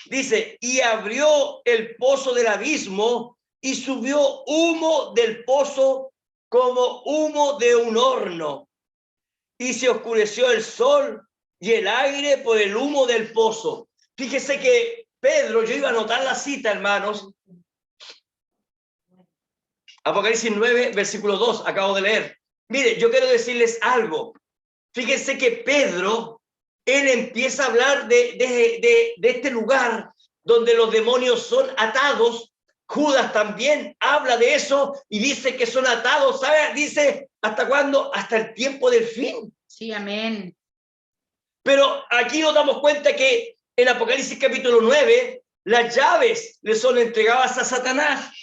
Dice, y abrió el pozo del abismo y subió humo del pozo como humo de un horno. Y se oscureció el sol y el aire por el humo del pozo. Fíjese que Pedro, yo iba a anotar la cita, hermanos. Apocalipsis 9, versículo 2, acabo de leer. Mire, yo quiero decirles algo. Fíjense que Pedro, él empieza a hablar de este lugar donde los demonios son atados. Judas también habla de eso y dice que son atados, ¿sabe? Dice, ¿hasta cuándo? Hasta el tiempo del fin. Sí, amén. Pero aquí nos damos cuenta que en Apocalipsis capítulo 9, las llaves le son entregadas a Satanás.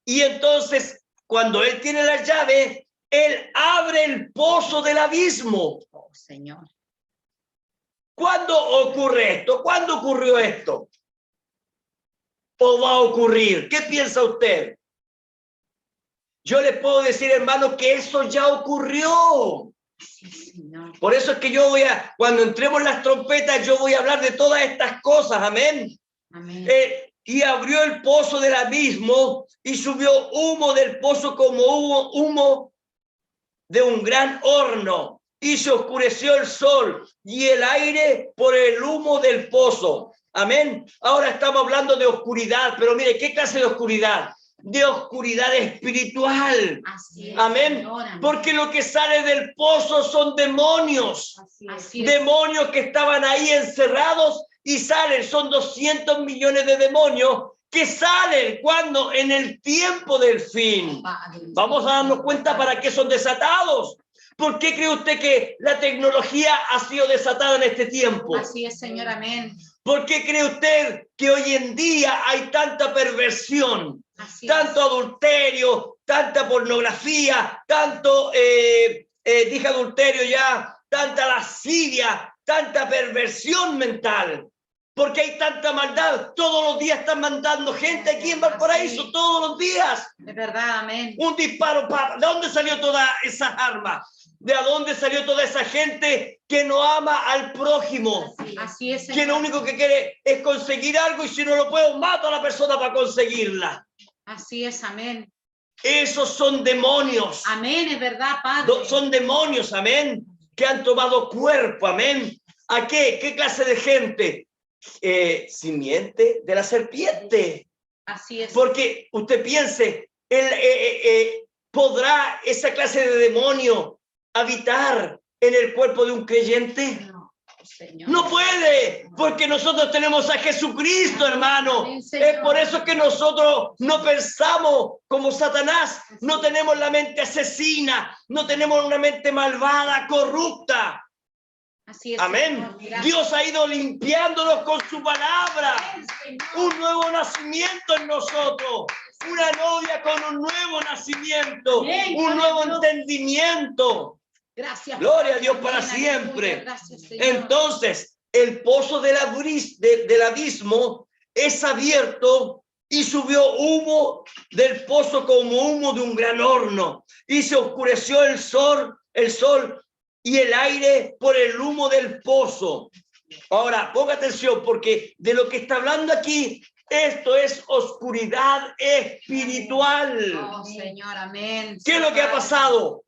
Y entonces, cuando él tiene las llaves, él abre el pozo del abismo. Oh, Señor. ¿Cuándo ocurre esto? ¿Cuándo ocurrió esto? ¿O va a ocurrir? ¿Qué piensa usted? Yo les puedo decir, hermano, que eso ya ocurrió. Sí, Señor. Por eso es que cuando entremos las trompetas, yo voy a hablar de todas estas cosas, amén. Amén. Y abrió el pozo del abismo y subió humo del pozo como humo de un gran horno. y se oscureció el sol y el aire por el humo del pozo. Amén. Ahora estamos hablando de oscuridad, pero mire, ¿qué clase de oscuridad? De oscuridad espiritual. Así es, Amén. Señor, amén. Porque lo que sale del pozo son demonios. Así es. Demonios que estaban ahí encerrados y salen. Son 200 millones de demonios que salen cuando en el tiempo del fin. Padre. Vamos a darnos cuenta para qué son desatados. ¿Por qué cree usted que la tecnología ha sido desatada en este tiempo? Así es, Señor, amén. ¿Por qué cree usted que hoy en día hay tanta perversión, Así tanto adulterio, tanta pornografía, tanto, dije adulterio ya, tanta lascivia, tanta perversión mental? Porque hay tanta maldad. Todos los días están mandando gente aquí en Valparaíso, Así. todos los días. De verdad, amén. Un disparo, ¿de dónde salió todas esas armas? ¿De dónde salió toda esa gente que no ama al prójimo? Así es, Que Señor. lo único que quiere es conseguir algo y si no lo puedo, mato a la persona para conseguirla. Así es, amén. Esos son demonios. Amén, es verdad, Padre. Son demonios, amén, que han tomado cuerpo, amén. ¿A qué? ¿Qué clase de gente? Simiente de la serpiente. Así es. Porque usted piense, ¿podrá esa clase de demonio habitar en el cuerpo de un creyente? No, Señor. No puede, porque nosotros tenemos a Jesucristo, hermano. Amén, Señor. Es por eso que nosotros no pensamos como Satanás, no tenemos la mente asesina, no tenemos una mente malvada, corrupta. Así es, Amén. Señor. Gracias. Dios ha ido limpiándonos con su palabra. Amén, Señor. Un nuevo nacimiento en nosotros. Una novia con un nuevo nacimiento. Amén, Un gloria nuevo a Dios. entendimiento. Gracias. Gloria a Padre. Dios para Amén, siempre. aleluya. Gracias, Señor. Entonces, el pozo del abismo es abierto y subió humo del pozo como humo de un gran horno. Y se oscureció el sol y el aire por el humo del pozo. Ahora, ponga atención, porque de lo que está hablando aquí, esto es oscuridad espiritual. Oh, Señor, amén. ¿Qué es lo que ha pasado?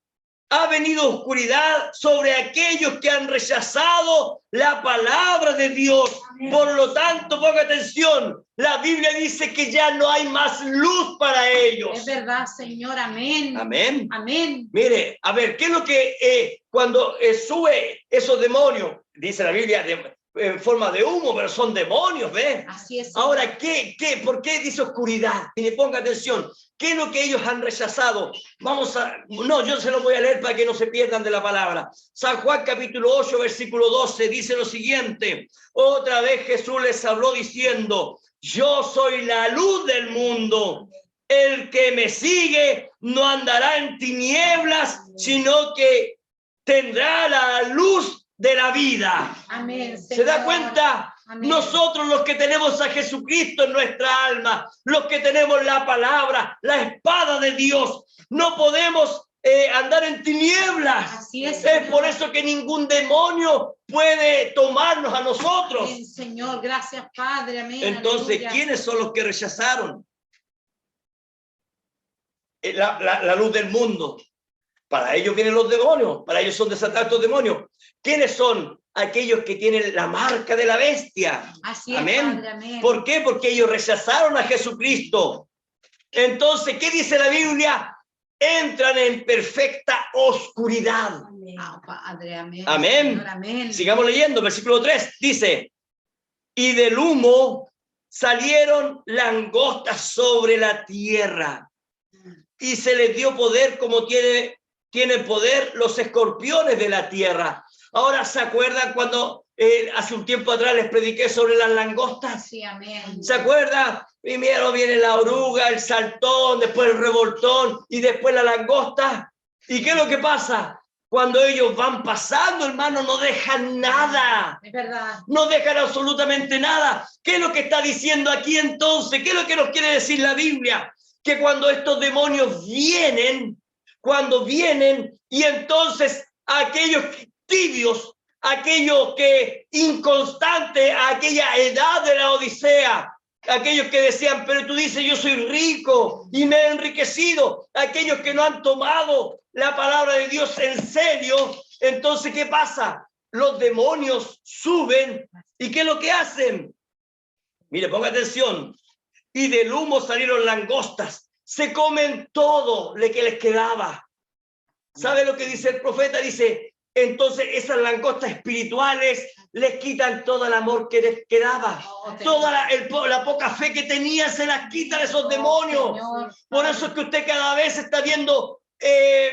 Ha venido oscuridad sobre aquellos que han rechazado la palabra de Dios. Por lo tanto, ponga atención, la Biblia dice que ya no hay más luz para ellos. Es verdad, Señor, amén. Amén. Amén. Mire, a ver, ¿qué es lo que cuando sube esos demonios? Dice la Biblia en forma de humo, pero son demonios, ¿ves? Así es. Señor. Ahora, ¿por qué dice oscuridad? Mire, ponga atención. ¿Qué es lo que ellos han rechazado? Yo se lo voy a leer para que no se pierdan de la palabra. San Juan capítulo 8, versículo 12, dice lo siguiente. Otra vez Jesús les habló diciendo, yo soy la luz del mundo. El que me sigue no andará en tinieblas, sino que tendrá la luz de la vida. Amén. ¿Se da Señor. cuenta? Amén. Nosotros los que tenemos a Jesucristo en nuestra alma, los que tenemos la palabra, la espada de Dios, no podemos andar en tinieblas. Así es, Es Señor. por eso que ningún demonio puede tomarnos a nosotros. Amén, Señor, gracias, Padre. Amén. Entonces, aleluya. ¿quiénes son los que rechazaron la luz del mundo? Para ellos vienen los demonios, para ellos son desatados estos demonios. ¿Quiénes son? Aquellos que tienen la marca de la bestia. Así es, Amén. Padre, amén. ¿Por qué? Porque ellos rechazaron a Jesucristo. Entonces, ¿qué dice la Biblia? Entran en perfecta oscuridad. Ah, Padre, amén. Amén. Señor, amén. Sigamos leyendo, versículo 3, dice, y del humo salieron langostas sobre la tierra, y se les dio poder como tienen poder los escorpiones de la tierra. Ahora, ¿se acuerdan cuando hace un tiempo atrás les prediqué sobre las langostas? Sí, amén. ¿Se acuerdan? Primero viene la oruga, el saltón, después el revoltón y después la langosta. ¿Y qué es lo que pasa? Cuando ellos van pasando, hermano, no dejan nada. Es verdad. No dejan absolutamente nada. ¿Qué es lo que está diciendo aquí entonces? ¿Qué es lo que nos quiere decir la Biblia? Que cuando estos demonios vienen, y entonces aquellos tibios, aquellos que inconstantes, a aquella edad de la Odisea, aquellos que decían, pero tú dices, yo soy rico y me he enriquecido, aquellos que no han tomado la palabra de Dios en serio, entonces, ¿qué pasa? Los demonios suben, ¿y qué es lo que hacen? Mire, ponga atención, y del humo salieron langostas, se comen todo lo que les quedaba. ¿Sabe lo que dice el profeta? Dice, entonces esas langostas espirituales les quitan todo el amor que les quedaba. Toda la poca fe que tenían se las quita de esos demonios. Por eso es que usted cada vez está viendo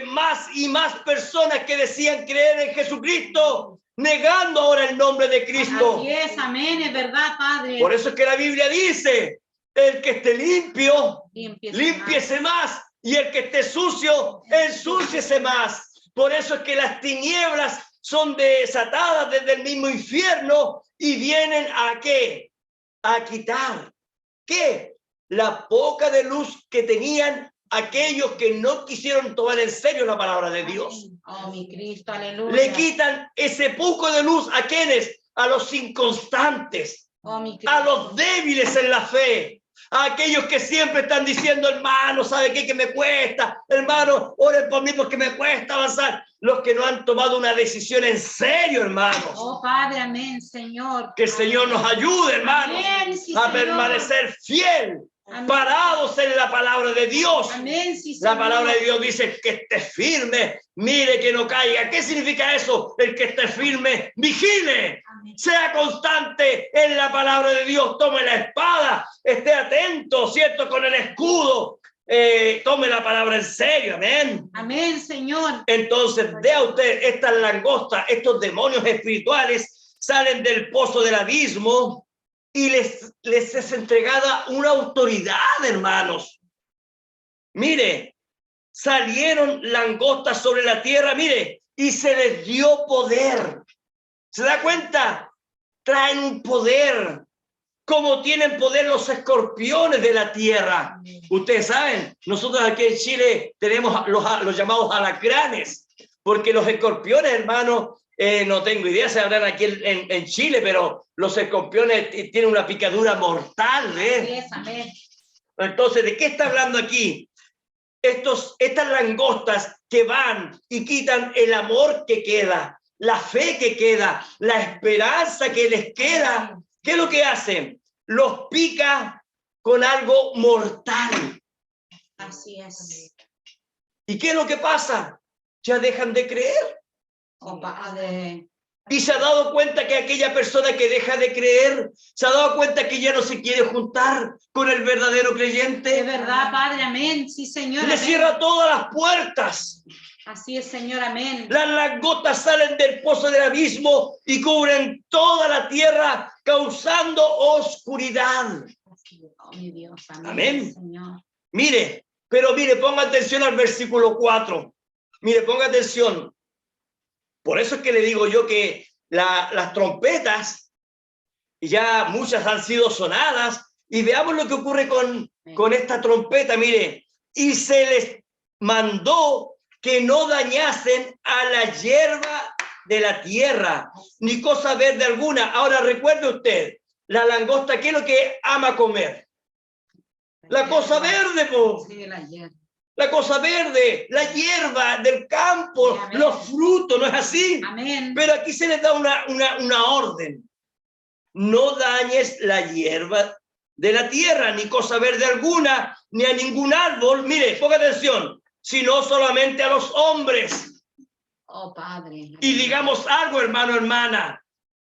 más y más personas que decían creer en Jesucristo, negando ahora el nombre de Cristo. Así es, amén, es verdad, Padre. Por eso es que la Biblia dice, el que esté limpio, Límpiese límpiese más. Y el que esté sucio, ensúciese más. Por eso es que las tinieblas son desatadas desde el mismo infierno y vienen ¿a qué? A quitar, ¿qué? La poca de luz que tenían aquellos que no quisieron tomar en serio la palabra de Dios. Oh, mi Cristo, aleluya. Le quitan ese poco de luz ¿a quiénes? A los inconstantes, Oh, mi Cristo. a los débiles en la fe. A aquellos que siempre están diciendo, hermano, ¿sabe qué? Que me cuesta, hermano, oren por mí porque me cuesta avanzar. Los que no han tomado una decisión en serio, hermanos. Oh, Padre, amén, Señor. Que el Señor nos ayude, hermanos, Amén, sí, a Señor. permanecer fiel, Amén. parados en la palabra de Dios. Amén, sí, La Señor. palabra de Dios dice que esté firme, mire que no caiga. ¿Qué significa eso? El que esté firme, vigile. Amén. Sea constante en la palabra de Dios, tome la espada, esté atento, ¿cierto? Con el escudo, tome la palabra en serio, amén. Amén, Señor. Entonces, vea usted, estas langostas, estos demonios espirituales salen del pozo del abismo y les es entregada una autoridad, hermanos. Mire, salieron langostas sobre la tierra, mire, y se les dio poder. ¿Se da cuenta? Traen un poder, como tienen poder los escorpiones de la tierra. Ustedes saben, nosotros aquí en Chile tenemos los llamados alacranes, porque los escorpiones, hermanos, no tengo idea si habrán aquí en Chile, pero los escorpiones tienen una picadura mortal, ¿eh? Amén. Entonces, ¿de qué está hablando aquí? Estas langostas que van y quitan el amor que queda, la fe que queda, la esperanza que les queda. ¿Qué es lo que hacen? Los pica con algo mortal. Así es. ¿Y qué es lo que pasa? Ya dejan de creer. Oh, Padre. Y se ha dado cuenta que aquella persona que deja de creer, se ha dado cuenta que ya no se quiere juntar con el verdadero creyente. Es verdad, Padre, amén. Sí, Señor. Le Amén. cierra todas las puertas. Así es, Señor, amén. Las langostas salen del pozo del abismo y cubren toda la tierra, causando oscuridad. Oh, mi Dios, amén. Amén. Señor. Mire, pero mire, ponga atención al versículo 4. Mire, ponga atención. Por eso es que le digo yo que las trompetas, ya muchas han sido sonadas, y veamos lo que ocurre con esta trompeta. Mire, y se les mandó que no dañasen a la hierba de la tierra, ni cosa verde alguna. Ahora recuerde usted, la langosta, ¿qué es lo que ama comer? La cosa verde, po. Sí, la hierba. La cosa verde, la hierba del campo, Sí, amén. los frutos, ¿no es así? Amén. Pero aquí se les da una orden. No dañes la hierba de la tierra, ni cosa verde alguna, ni a ningún árbol. Mire, ponga atención, sino solamente a los hombres. Oh, Padre. Y digamos algo, hermano, hermana.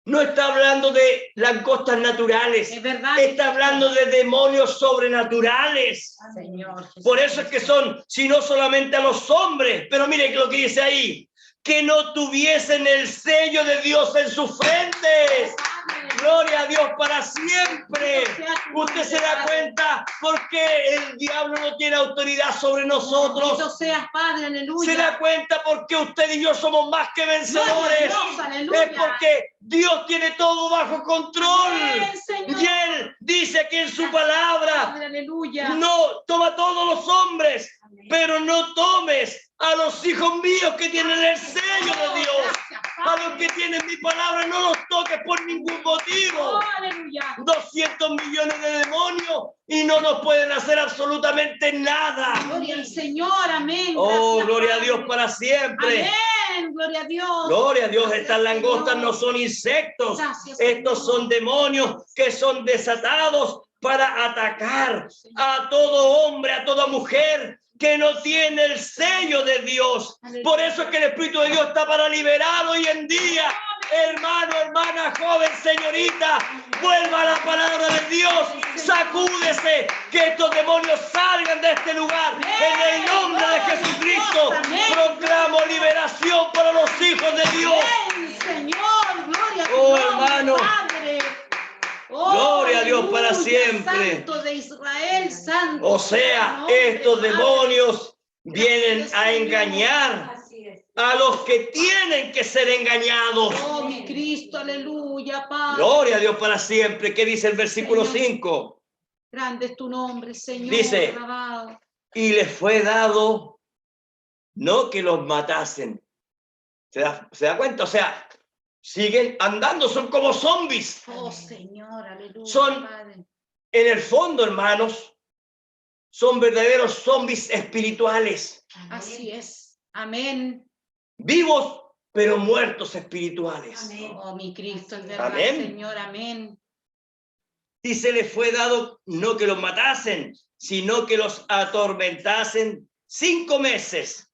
No está hablando de langostas naturales. Es verdad. Está hablando de demonios sobrenaturales. Señor. Por eso es que son, sino solamente a los hombres. Pero mire lo que dice ahí. Que no tuviesen el sello de Dios en sus frentes. Gloria a Dios para siempre. Usted se da cuenta porque el diablo no tiene autoridad sobre nosotros. Bendito seas, Padre, aleluya. Se da cuenta porque usted y yo somos más que vencedores. Dios, aleluya. Es porque Dios tiene todo bajo control. Amén, Señor. Y Él dice aquí en su palabra, Padre, aleluya. no, toma a todos los hombres, Amén. pero no tomes a los hijos míos que tienen el sello de Dios. Gracias, A Padre. los que tienen mi palabra no los toques por ningún motivo. Oh, aleluya. 200 millones de demonios y no nos pueden hacer absolutamente nada. Gloria al Señor, amén. Oh, Gracias, gloria a Padre. Dios para siempre. Amén, gloria a Dios. Gloria a Dios, Gracias, estas langostas Señor. no son insectos. Gracias, Estos Señor. son demonios que son desatados para atacar a todo hombre, a toda mujer que no tiene el sello de Dios. Por eso es que el Espíritu de Dios está para liberar hoy en día. Hermano, hermana, joven, señorita, vuelva a la palabra de Dios, sacúdese, que estos demonios salgan de este lugar. En el nombre de Jesucristo, proclamo liberación para los hijos de Dios. Amén, Señor, gloria a tu Oh, nombre, hermano. Padre. Oh, Gloria a Dios para aleluya, siempre. Santo de Israel, santo. O sea, nombre, estos Padre. demonios vienen Gracias, a Señor. engañar Así es. a los que tienen que ser engañados. Oh, mi Cristo, aleluya, Padre. Gloria a Dios para siempre. ¿Qué dice el versículo Señor. 5? Grande es tu nombre, Señor. Dice, alabado. y les fue dado no que los matasen. ¿Se da cuenta? O sea, siguen andando, son como zombies. Oh, Señor, aleluya, Son- Padre. En el fondo, hermanos, son verdaderos zombies espirituales. Así es. Amén. Vivos, pero muertos espirituales. Amén. Oh, mi Cristo, es verdad, Amén. Señor. Amén. Y se les fue dado no que los matasen, sino que los atormentasen 5 meses.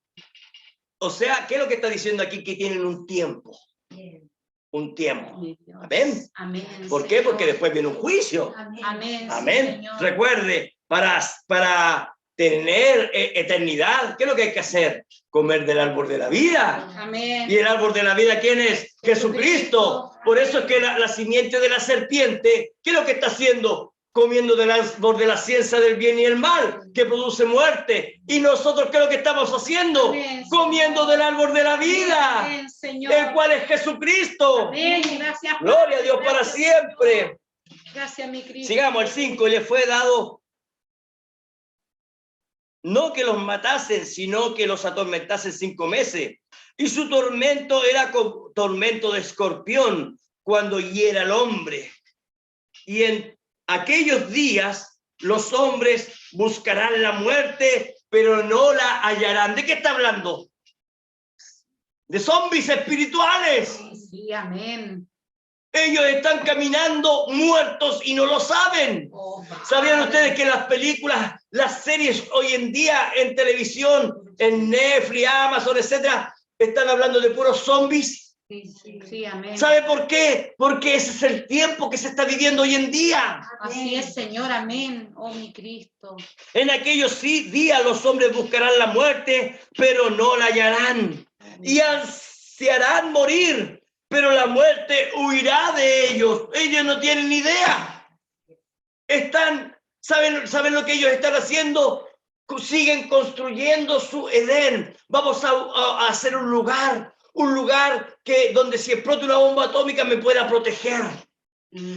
O sea, ¿qué es lo que está diciendo aquí? Que tienen un tiempo. Bien. Un tiempo. Mi Dios. Amén. Amén. ¿Por qué? Señor. Porque después viene un juicio. Amén. Amén. sí, Amén. Señor. Recuerde, para tener eternidad, ¿qué es lo que hay que hacer? Comer del árbol de la vida. Amén. ¿Y el árbol de la vida quién es? Jesucristo. Por eso es que la simiente de la serpiente, ¿qué es lo que está haciendo? Comiendo del árbol de la ciencia del bien y el mal, que produce muerte. Y nosotros, ¿qué es lo que estamos haciendo? Amén, Comiendo Señor. del árbol de la vida, Amén, Señor. el cual es Jesucristo. Amén. Gracias. Gloria a Dios para Gracias, siempre. Señor. Gracias, mi Cristo. Sigamos el 5, y le fue dado no que los matasen, sino que los atormentasen 5 meses. Y su tormento era como tormento de escorpión cuando hiera al hombre. Y en aquellos días los hombres buscarán la muerte, pero no la hallarán. ¿De qué está hablando? De zombies espirituales. Sí, amén. Ellos están caminando muertos y no lo saben. Oh, ¿Sabían Padre. ustedes que las películas, las series hoy en día en televisión, en Netflix, Amazon, etcétera, están hablando de puros zombies? Sí, amén. ¿Sabe por qué? Porque ese es el tiempo que se está viviendo hoy en día. Así es, Señor, amén. Oh, mi Cristo. En aquellos días los hombres buscarán la muerte, pero no la hallarán. Y ansiarán morir, pero la muerte huirá de ellos. Ellos no tienen ni idea. ¿Saben lo que ellos están haciendo? Siguen construyendo su Edén. Vamos a hacer un lugar donde si explota una bomba atómica me pueda proteger.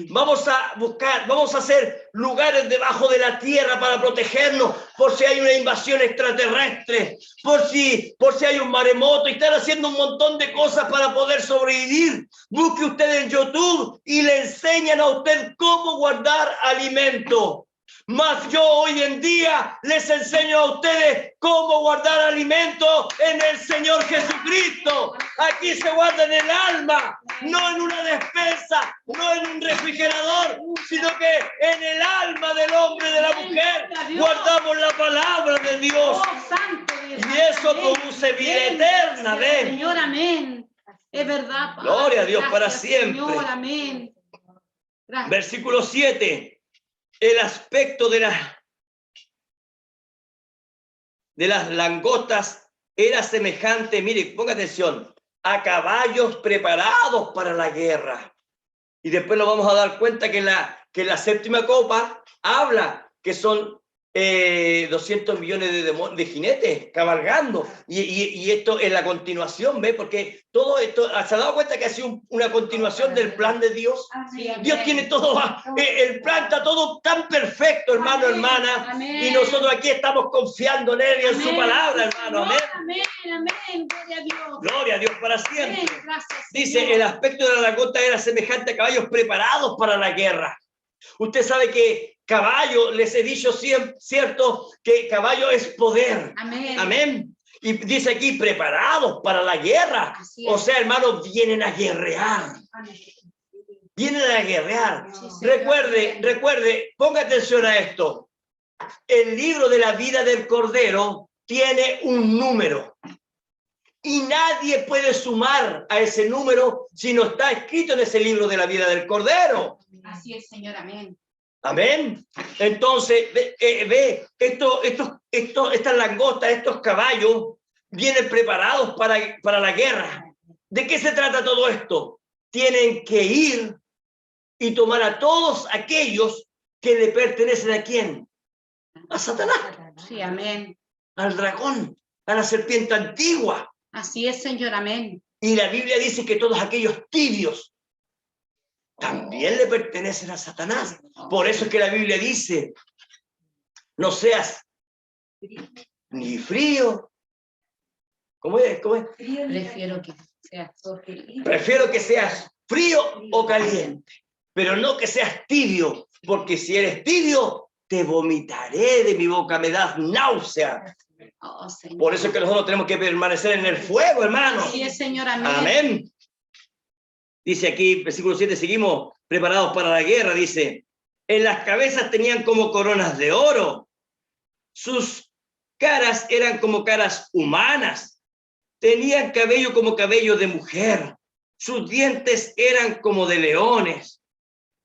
Vamos a hacer lugares debajo de la tierra para protegernos por si hay una invasión extraterrestre, por si hay un maremoto, y están haciendo un montón de cosas para poder sobrevivir. Busque usted en YouTube y le enseñan a usted cómo guardar alimento. Mas yo hoy en día les enseño a ustedes cómo guardar alimento en el Señor Jesucristo. Aquí se guarda en el alma, no en una despensa, no en un refrigerador, sino que en el alma del hombre y de la mujer guardamos la palabra de Dios. Oh, santo de Y Israel, eso amén. produce vida Amén. eterna, Gracias, ¿ven? Señor, amén. Es verdad, Padre. Gloria a Dios para Gracias, siempre. Señor, amén. Gracias. Versículo 7. El aspecto de las langostas era semejante, mire, ponga atención, a caballos preparados para la guerra. Y después nos vamos a dar cuenta que la séptima copa habla que son 200 millones de jinetes cabalgando. Y esto es la continuación, ¿ve? Porque todo esto, ¿se ha dado cuenta que ha sido una continuación del plan de Dios? Amén. Dios tiene todo, el plan está todo tan perfecto, hermano, Amén. hermana. Amén. Y nosotros aquí estamos confiando en Él y en su Amén. palabra, hermano. Amén. Amén, amén. Gloria a Dios. Gloria a Dios para Amén. siempre. Gracias, Dice, Señor. el aspecto de la langosta era semejante a caballos preparados para la guerra. Usted sabe que caballo, les he dicho cierto, que caballo es poder. Amén. Amén. Y dice aquí, preparados para la guerra. Así O es. sea, hermanos, vienen a guerrear. Amén. Vienen a guerrear. Sí, Señor. Recuerde, ponga atención a esto. El libro de la vida del Cordero tiene un número. Y nadie puede sumar a ese número si no está escrito en ese libro de la vida del Cordero. Así es, Señor. Amén. Amén. Entonces, estas langostas, estos caballos, vienen preparados para la guerra. ¿De qué se trata todo esto? Tienen que ir y tomar a todos aquellos que le pertenecen ¿a quién? A Satanás, Sí, amén. al dragón, a la serpiente antigua. Así es, Señor. Amén. Y la Biblia dice que todos aquellos tibios también le pertenecen a Satanás. Por eso es que la Biblia dice, no seas ni frío. ¿Cómo es? Prefiero que sea. Prefiero que seas frío o caliente, pero no que seas tibio, porque si eres tibio, te vomitaré de mi boca, me das náusea. Oh, Señor. Por eso es que nosotros tenemos que permanecer en el fuego, hermano. Así es, Señor. Amén. Amén. Dice aquí, versículo 7, seguimos preparados para la guerra, dice, en las cabezas tenían como coronas de oro, sus caras eran como caras humanas, tenían cabello como cabello de mujer, sus dientes eran como de leones,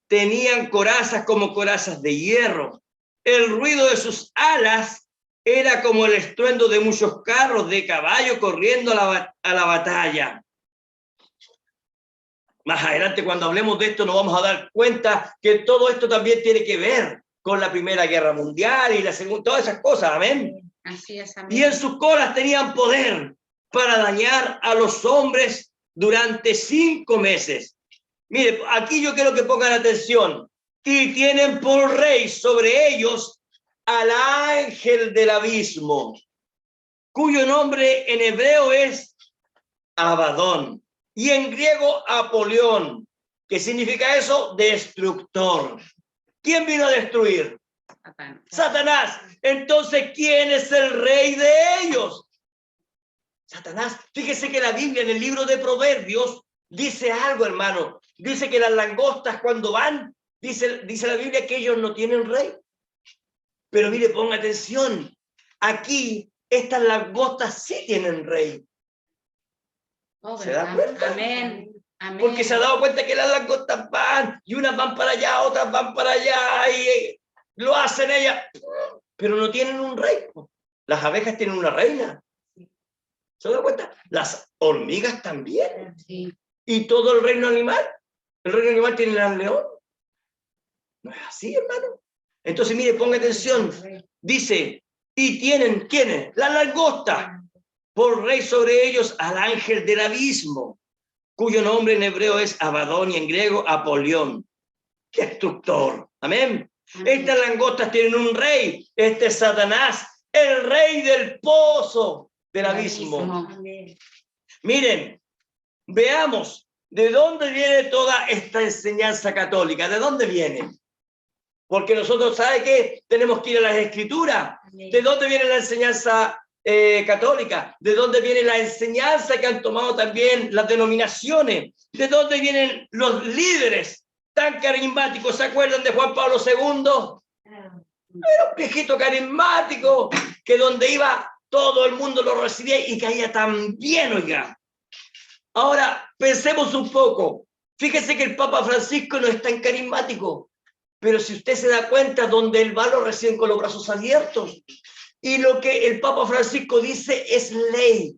tenían corazas como corazas de hierro, el ruido de sus alas era como el estruendo de muchos carros de caballo corriendo a la batalla. Más adelante, cuando hablemos de esto, nos vamos a dar cuenta que todo esto también tiene que ver con la Primera Guerra Mundial y la Segunda, todas esas cosas, amén. Así es, amén. Y en sus colas tenían poder para dañar a los hombres durante 5 meses. Mire, aquí yo quiero que pongan atención. Y tienen por rey sobre ellos al ángel del abismo, cuyo nombre en hebreo es Abadón. Y en griego, Apolión. ¿Qué significa eso? Destructor. ¿Quién vino a destruir? Satanás. Entonces, ¿quién es el rey de ellos? Satanás. Fíjese que la Biblia en el libro de Proverbios dice algo, hermano. Dice que las langostas cuando van, dice la Biblia que ellos no tienen rey. Pero mire, ponga atención. Aquí, estas langostas sí tienen rey. Oh, ¿Se da ¿verdad? cuenta? Amén. Amén. Porque se ha dado cuenta que las langostas van, y unas van para allá, otras van para allá, y lo hacen ellas, pero no tienen un rey. Las abejas tienen una reina. ¿Se da cuenta? Las hormigas también. Sí. Y todo el reino animal tiene al león. No es así, hermano. Entonces, mire, ponga atención. Dice, y tienen, ¿quiénes? Las langostas. Por rey sobre ellos al ángel del abismo, cuyo nombre en hebreo es Abadón y en griego Apolión, destructor. Amén. Estas langostas tienen un rey, este es Satanás, el rey del pozo del abismo. Miren, veamos de dónde viene toda esta enseñanza católica, de dónde viene. Porque nosotros, ¿sabe qué? Tenemos que ir a las escrituras. ¿De dónde viene la enseñanza católica? ¿De dónde viene la enseñanza que han tomado también las denominaciones? ¿De dónde vienen los líderes tan carismáticos? ¿Se acuerdan de Juan Pablo II? Era un viejito carismático que donde iba todo el mundo lo recibía y caía tan bien, oiga. Ahora, pensemos un poco. Fíjese que el Papa Francisco no es tan carismático, pero si usted se da cuenta, donde él va lo reciben con los brazos abiertos. Y lo que el Papa Francisco dice es ley.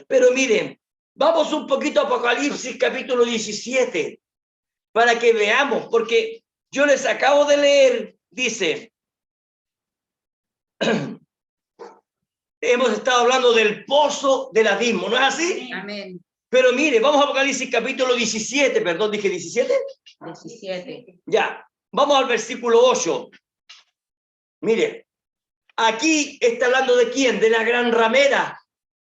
Pero miren, vamos un poquito a Apocalipsis capítulo 17, para que veamos, porque yo les acabo de leer, dice, hemos estado hablando del pozo del abismo, ¿no es así? Amén. Pero mire, vamos a Apocalipsis capítulo 17, perdón, dije 17. 17. Ya, vamos al versículo 8. Mire, aquí está hablando de quién, de la gran ramera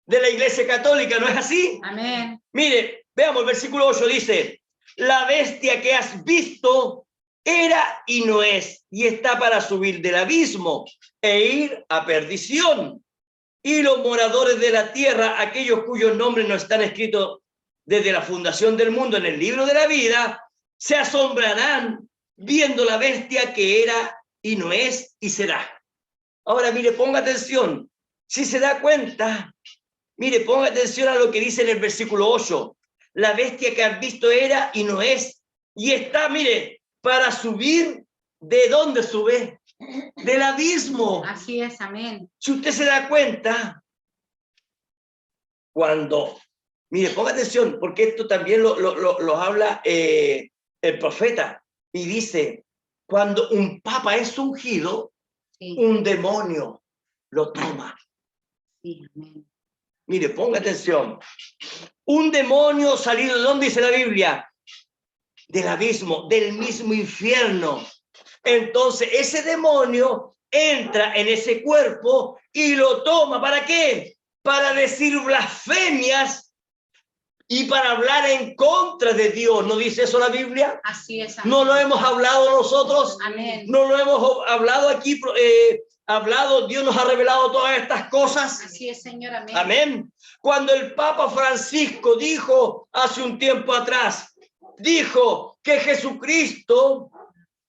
de la Iglesia Católica, ¿no es así? Amén. Mire, veamos el versículo 8, dice, la bestia que has visto era y no es, y está para subir del abismo e ir a perdición. Y los moradores de la tierra, aquellos cuyos nombres no están escritos desde la fundación del mundo en el libro de la vida, se asombrarán viendo la bestia que era y no es y será. Ahora, mire, ponga atención. Si se da cuenta, mire, ponga atención a lo que dice en el versículo 8. La bestia que has visto era y no es, y está, mire, para subir. ¿De dónde sube? Del abismo. Así es, amén. Si usted se da cuenta, cuando, mire, ponga atención, porque esto también lo habla el profeta, y dice, cuando un papa es ungido, Sí, un demonio lo toma. sí, amén. Mire, ponga atención. Un demonio salido, ¿de dónde dice la Biblia? Del abismo, del mismo infierno. Entonces, ese demonio entra en ese cuerpo y lo toma. ¿Para qué? Para decir blasfemias y para hablar en contra de Dios. ¿No dice eso la Biblia? Así es, amén. ¿No lo hemos hablado nosotros? Amén. ¿No lo hemos hablado aquí? Dios nos ha revelado todas estas cosas. Así es, Señor, amén. Amén. Cuando el Papa Francisco dijo hace un tiempo atrás, dijo que Jesucristo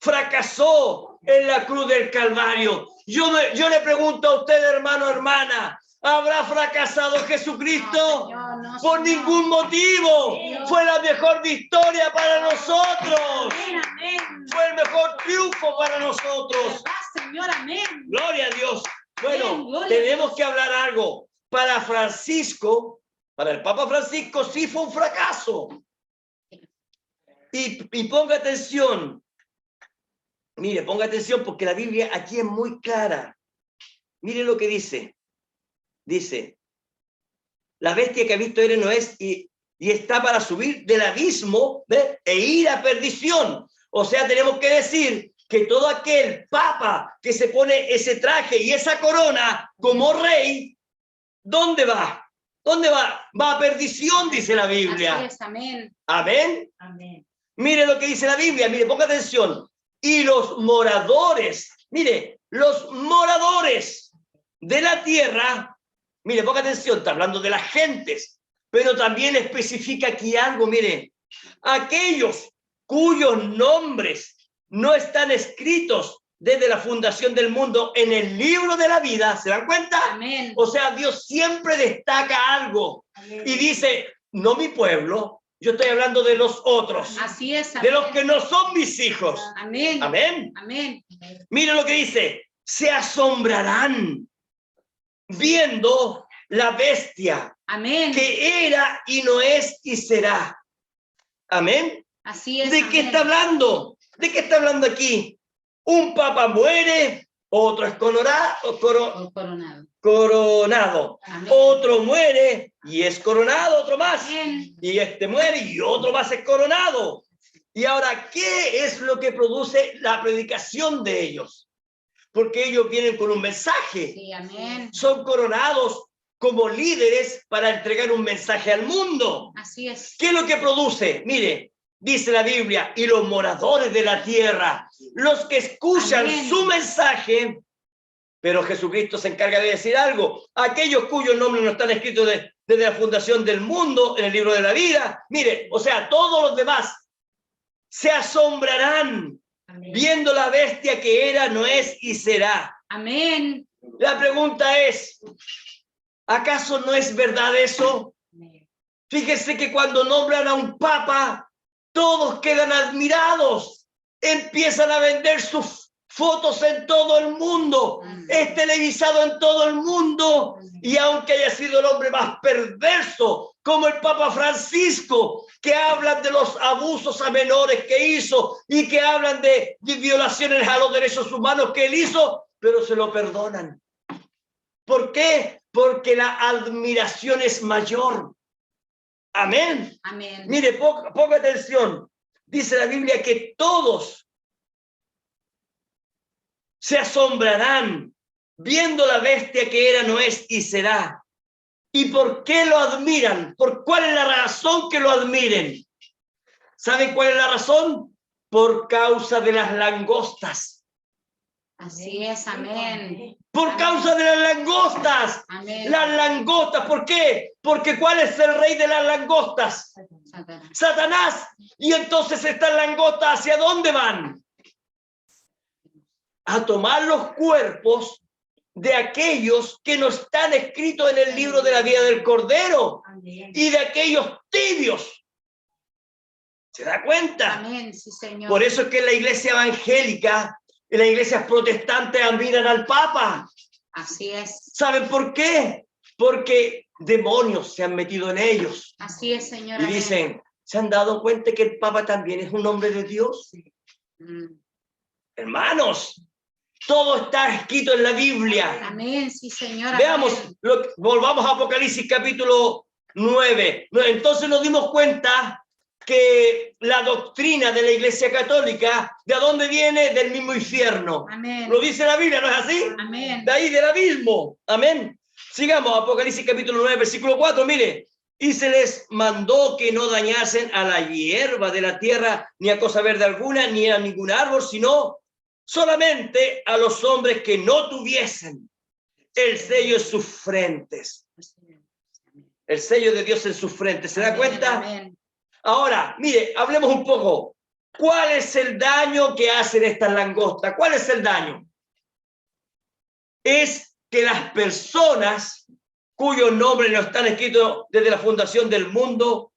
fracasó en la cruz del Calvario. Yo le pregunto a usted, hermano, hermana, ¿habrá fracasado Jesucristo? No, Señor, no, Por Señor. ningún motivo. Dios. Fue la mejor victoria para nosotros. Amén, amén. Fue el mejor triunfo para nosotros. ¿Verdad, Señor, amén. Gloria a Dios. Bueno, Amén, gloria a tenemos Dios. que hablar algo. Para Francisco, para el Papa Francisco, sí fue un fracaso. Y ponga atención. Mire, ponga atención porque la Biblia aquí es muy clara. Mire lo que dice. Dice, la bestia que ha visto era no es y está para subir del abismo, ¿ve? E ir a perdición. O sea, tenemos que decir que todo aquel papa que se pone ese traje y esa corona como rey, ¿dónde va? ¿Dónde va? Va a perdición, dice la Biblia. Así es, amén. Amén. Amén. Mire lo que dice la Biblia, mire, ponga atención. Y los moradores, mire, los moradores de la tierra, mire, ponga atención, está hablando de las gentes, pero también especifica aquí algo, mire, aquellos cuyos nombres no están escritos desde la fundación del mundo en el libro de la vida, ¿se dan cuenta? Amén. O sea, Dios siempre destaca algo y dice, no mi pueblo, yo estoy hablando de los otros, Así es, de amén. los que no son mis hijos. Amén. Amén. Amén. Mire lo que dice, se asombrarán viendo la bestia Amén. que era y no es y será. Amén. Así es, ¿De qué amén. está hablando? ¿De qué está hablando aquí? Un papa muere, otro es Coronado. coronado. Amén. Otro muere y es coronado, otro más. Amén. Y este muere y otro más es coronado. Y ahora, ¿qué es lo que produce la predicación de ellos? Porque ellos vienen con un mensaje. Sí, amén. Son coronados como líderes para entregar un mensaje al mundo. Así es. ¿Qué es lo que produce? Mire, dice la Biblia, y los moradores de la tierra, los que escuchan Amén. su mensaje, pero Jesucristo se encarga de decir algo, aquellos cuyos nombres no están escritos desde la fundación del mundo, en el libro de la vida, mire, o sea, todos los demás se asombrarán Amén. viendo la bestia que era, no es y será. Amén. La pregunta es, ¿acaso no es verdad eso? Fíjese que cuando nombran a un papa, todos quedan admirados, empiezan a vender sus fotos en todo el mundo, es televisado en todo el mundo, y aunque haya sido el hombre más perverso, como el Papa Francisco, que hablan de los abusos a menores que hizo y que hablan de violaciones a los derechos humanos que él hizo, pero se lo perdonan. ¿Por qué? Porque la admiración es mayor. Amén. Amén. Mire, poca atención. Dice la Biblia que todos se asombrarán viendo la bestia que era, no es y será. ¿Y por qué lo admiran? ¿Por cuál es la razón que lo admiren? ¿Saben cuál es la razón? Por causa de las langostas. Así es, amén. Por causa de las langostas. Amén. Las langostas, ¿por qué? Porque ¿cuál es el rey de las langostas? Satanás. Satanás. Y entonces estas langostas, ¿hacia dónde van? A tomar los cuerpos de aquellos que no están escritos en el libro de la vida del Cordero y de aquellos tibios. ¿Se da cuenta? Amén, sí, Señor. Por eso es que en la iglesia evangélica, en las iglesias protestantes admiran al Papa. Así es. ¿Saben por qué? Porque demonios se han metido en ellos. Así es, Señor. Y Amén. dicen, ¿se han dado cuenta que el Papa también es un hombre de Dios? Hermanos, todo está escrito en la Biblia. Amén, sí, Señor. Veamos, Amén. volvamos a Apocalipsis capítulo 9. Entonces nos dimos cuenta que la doctrina de la Iglesia Católica, ¿de dónde viene? Del mismo infierno. Amén. Lo dice la Biblia, ¿no es así? Amén. De ahí del abismo. Amén. Sigamos, Apocalipsis capítulo 9, versículo 4, mire. Y se les mandó que no dañasen a la hierba de la tierra, ni a cosa verde alguna, ni a ningún árbol, sino solamente a los hombres que no tuviesen el sello en sus frentes. El sello de Dios en sus frentes. ¿Se da cuenta? Amén. Ahora, mire, hablemos un poco. ¿Cuál es el daño que hacen estas langostas? ¿Cuál es el daño? Es que las personas cuyos nombres no están escritos desde la fundación del mundo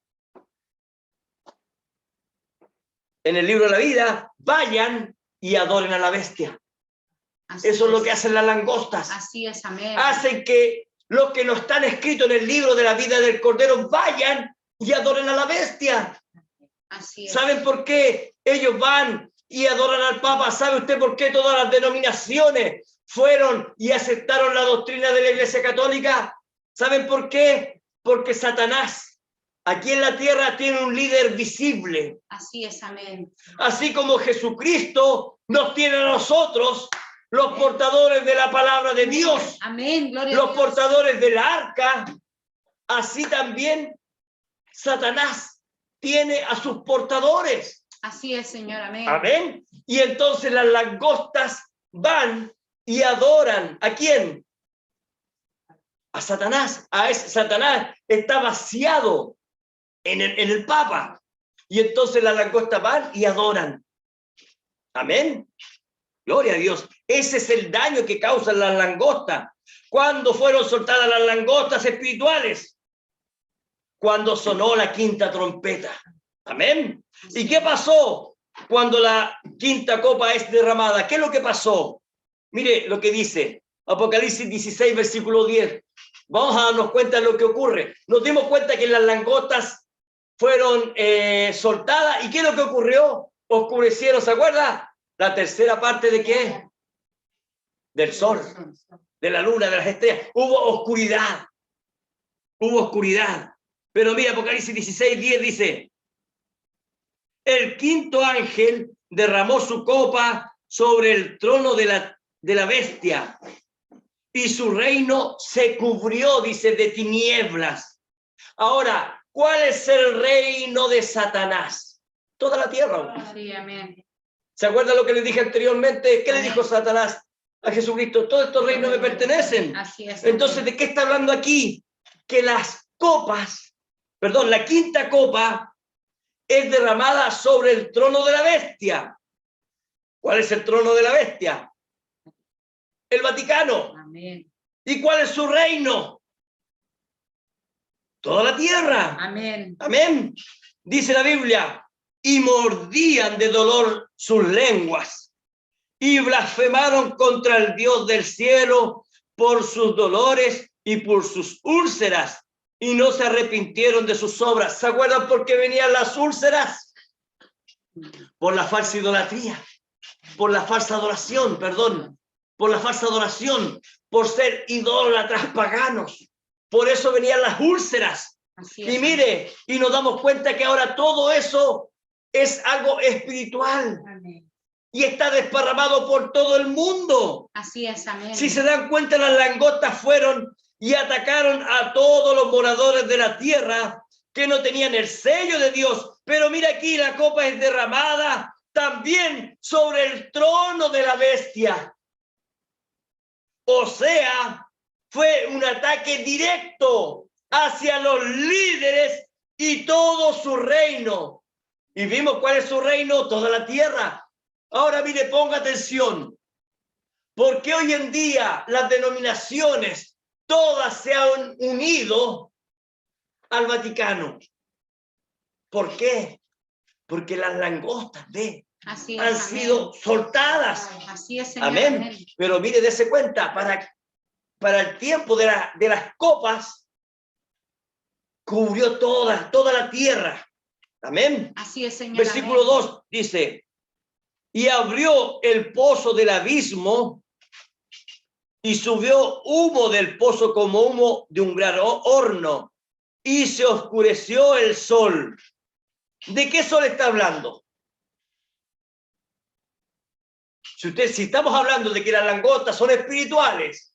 en el libro de la vida, vayan y adoren a la bestia. Así Eso es lo que hacen las langostas. Así es, amén. Hacen que los que no están escritos en el libro de la vida del Cordero vayan y adoren a la bestia. Así es. ¿Saben por qué ellos van y adoran al Papa? ¿Sabe usted por qué todas las denominaciones fueron y aceptaron la doctrina de la Iglesia Católica? ¿Saben por qué? Porque Satanás aquí en la tierra tiene un líder visible. Así es, amén. Así como Jesucristo nos tiene a nosotros, los portadores de la palabra de Dios, Amén, gloria a los Dios. portadores del arca, así también Satanás tiene a sus portadores. Así es, Señor, amén. Amén. Y entonces las langostas van y adoran. ¿A quién? A Satanás. A ese Satanás está vaciado en el Papa. Y entonces las langostas van y adoran. Amén. Gloria a Dios. Ese es el daño que causan las langostas. ¿Cuándo fueron soltadas las langostas espirituales? Cuando sonó la quinta trompeta. Amén. ¿Y qué pasó cuando la quinta copa es derramada? ¿Qué es lo que pasó? Mire lo que dice Apocalipsis 16, versículo 10. Vamos a darnos cuenta de lo que ocurre. Nos dimos cuenta que las langostas fueron soltadas. ¿Y qué es lo que ocurrió? Oscurecieron, ¿se acuerda? La tercera parte de qué? Del sol, de la luna, de las estrellas. Hubo oscuridad. Hubo oscuridad. Pero mira, Apocalipsis 16, 10 dice: el quinto ángel derramó su copa sobre el trono de la bestia, y su reino se cubrió, dice, de tinieblas. Ahora, ¿cuál es el reino de Satanás? Toda la tierra. Sí, amén. ¿Se acuerdan lo que les dije anteriormente? ¿Qué le Amén. dijo Satanás a Jesucristo? Todos estos reinos me pertenecen. Así es. Entonces, amén. ¿de qué está hablando aquí? Que las copas, perdón, la quinta copa es derramada sobre el trono de la bestia. ¿Cuál es el trono de la bestia? El Vaticano. Amén. ¿Y cuál es su reino? Toda la tierra. Amén. Amén. Dice la Biblia: y mordían de dolor sus lenguas y blasfemaron contra el Dios del cielo por sus dolores y por sus úlceras, y no se arrepintieron de sus obras. ¿Se acuerdan por qué venían las úlceras? Por la falsa idolatría, por la falsa adoración, perdón, por la falsa adoración. por ser idólatras paganos. Por eso venían las úlceras. Así Y es, mire, y nos damos cuenta que ahora todo eso es algo espiritual amén. y está desparramado por todo el mundo. Así es, amén. Si se dan cuenta, las langostas fueron y atacaron a todos los moradores de la tierra que no tenían el sello de Dios. Pero mira aquí, la copa es derramada también sobre el trono de la bestia. O sea, fue un ataque directo hacia los líderes y todo su reino. Y vimos cuál es su reino, toda la tierra. Ahora mire, ponga atención. Porque hoy en día las denominaciones todas se han unido al Vaticano. ¿Por qué? Porque las langostas Así es, han amén. sido soltadas. Así es, Señor, Amén. amén. Pero mire, dése cuenta, para el tiempo de las copas, cubrió toda la tierra. Amén. Así es, Señor, Versículo amén. 2 dice, y abrió el pozo del abismo y subió humo del pozo como humo de un gran horno y se oscureció el sol. ¿De qué sol está hablando? Si estamos hablando de que las langostas son espirituales,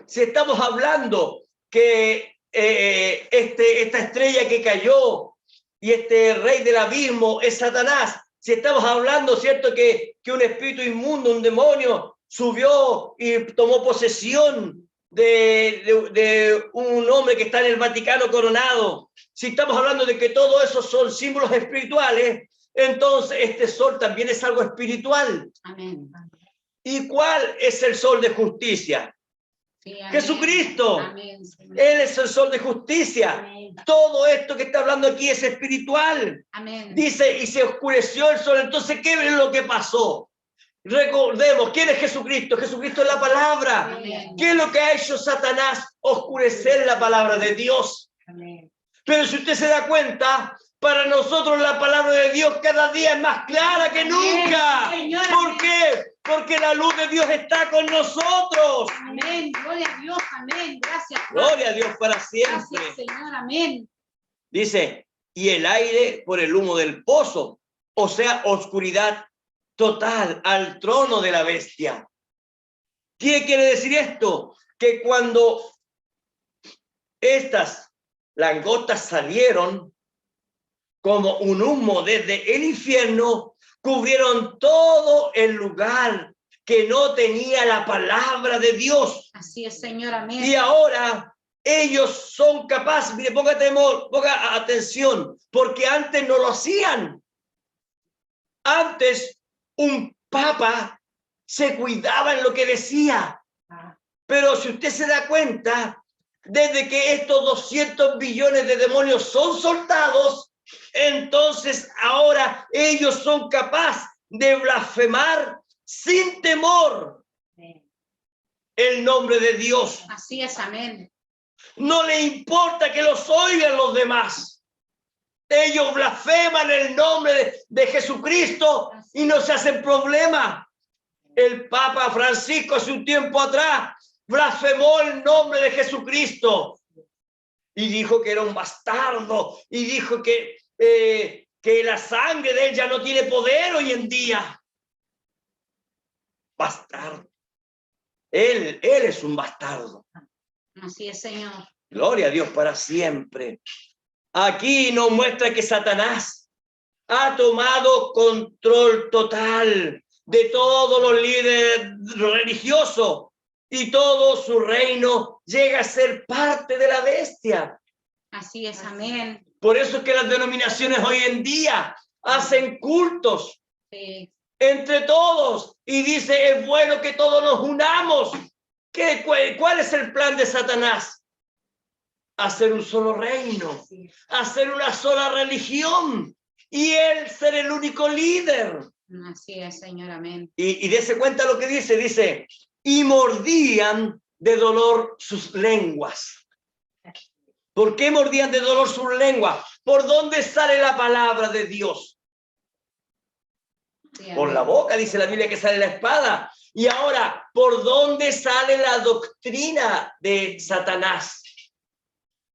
si estamos hablando que esta estrella que cayó y este rey del abismo es Satanás, si estamos hablando, ¿cierto?, que un espíritu inmundo, un demonio, subió y tomó posesión de un hombre que está en el Vaticano coronado, si estamos hablando de que todo eso son símbolos espirituales, entonces este sol también es algo espiritual. Amén. ¿Y cuál es el sol de justicia? Sí, amén. Jesucristo. Amén, Señor. Él es el sol de justicia. Amén. Todo esto que está hablando aquí es espiritual. Amén. Dice, y se oscureció el sol. Entonces, ¿qué es lo que pasó? Recordemos, ¿quién es Jesucristo? Jesucristo es la palabra. Amén. ¿Qué es lo que ha hecho Satanás? Oscurecer la palabra de Dios. Amén. Pero si usted se da cuenta, para nosotros la palabra de Dios cada día es más clara que nunca. Señor, ¿Por qué? Porque la luz de Dios está con nosotros. Amén. Gloria a Dios. Amén. Gracias. Gloria a Dios para siempre. Gracias, Señor. Amén. Dice, y el aire por el humo del pozo, o sea, oscuridad total al trono de la bestia. ¿Qué quiere decir esto? Que cuando estas langostas salieron como un humo desde el infierno, cubrieron todo el lugar que no tenía la palabra de Dios. Así es, Señor. Amén. Y ahora ellos son capaces, mire, ponga atención, porque antes no lo hacían. Antes un papa se cuidaba en lo que decía. Pero si usted se da cuenta, desde que estos 200 billones de demonios son soltados, entonces ahora ellos son capaces de blasfemar sin temor el nombre de Dios. Así es, amén. No le importa que los oigan los demás. Ellos blasfeman el nombre de Jesucristo y no se hacen problema. El Papa Francisco hace un tiempo atrás blasfemó el nombre de Jesucristo y dijo que era un bastardo y dijo que la sangre de él ya no tiene poder hoy en día. Bastardo. Él es un bastardo. Así es, Señor. Gloria a Dios para siempre. Aquí nos muestra que Satanás ha tomado control total de todos los líderes religiosos y todo su reino llega a ser parte de la bestia. Así es, amén. Por eso es que las denominaciones hoy en día hacen cultos entre todos y dice, es bueno que todos nos unamos. ¿Cuál es el plan de Satanás? Hacer un solo reino, hacer una sola religión y él ser el único líder. Así es, Señor, amén. Y dése cuenta lo que dice, y mordían de dolor sus lenguas. ¿Por qué mordían de dolor sus lenguas? ¿Por dónde sale la palabra de Dios? Sí, Por amén. la boca dice la Biblia que sale la espada. Y ahora, ¿por dónde sale la doctrina de Satanás?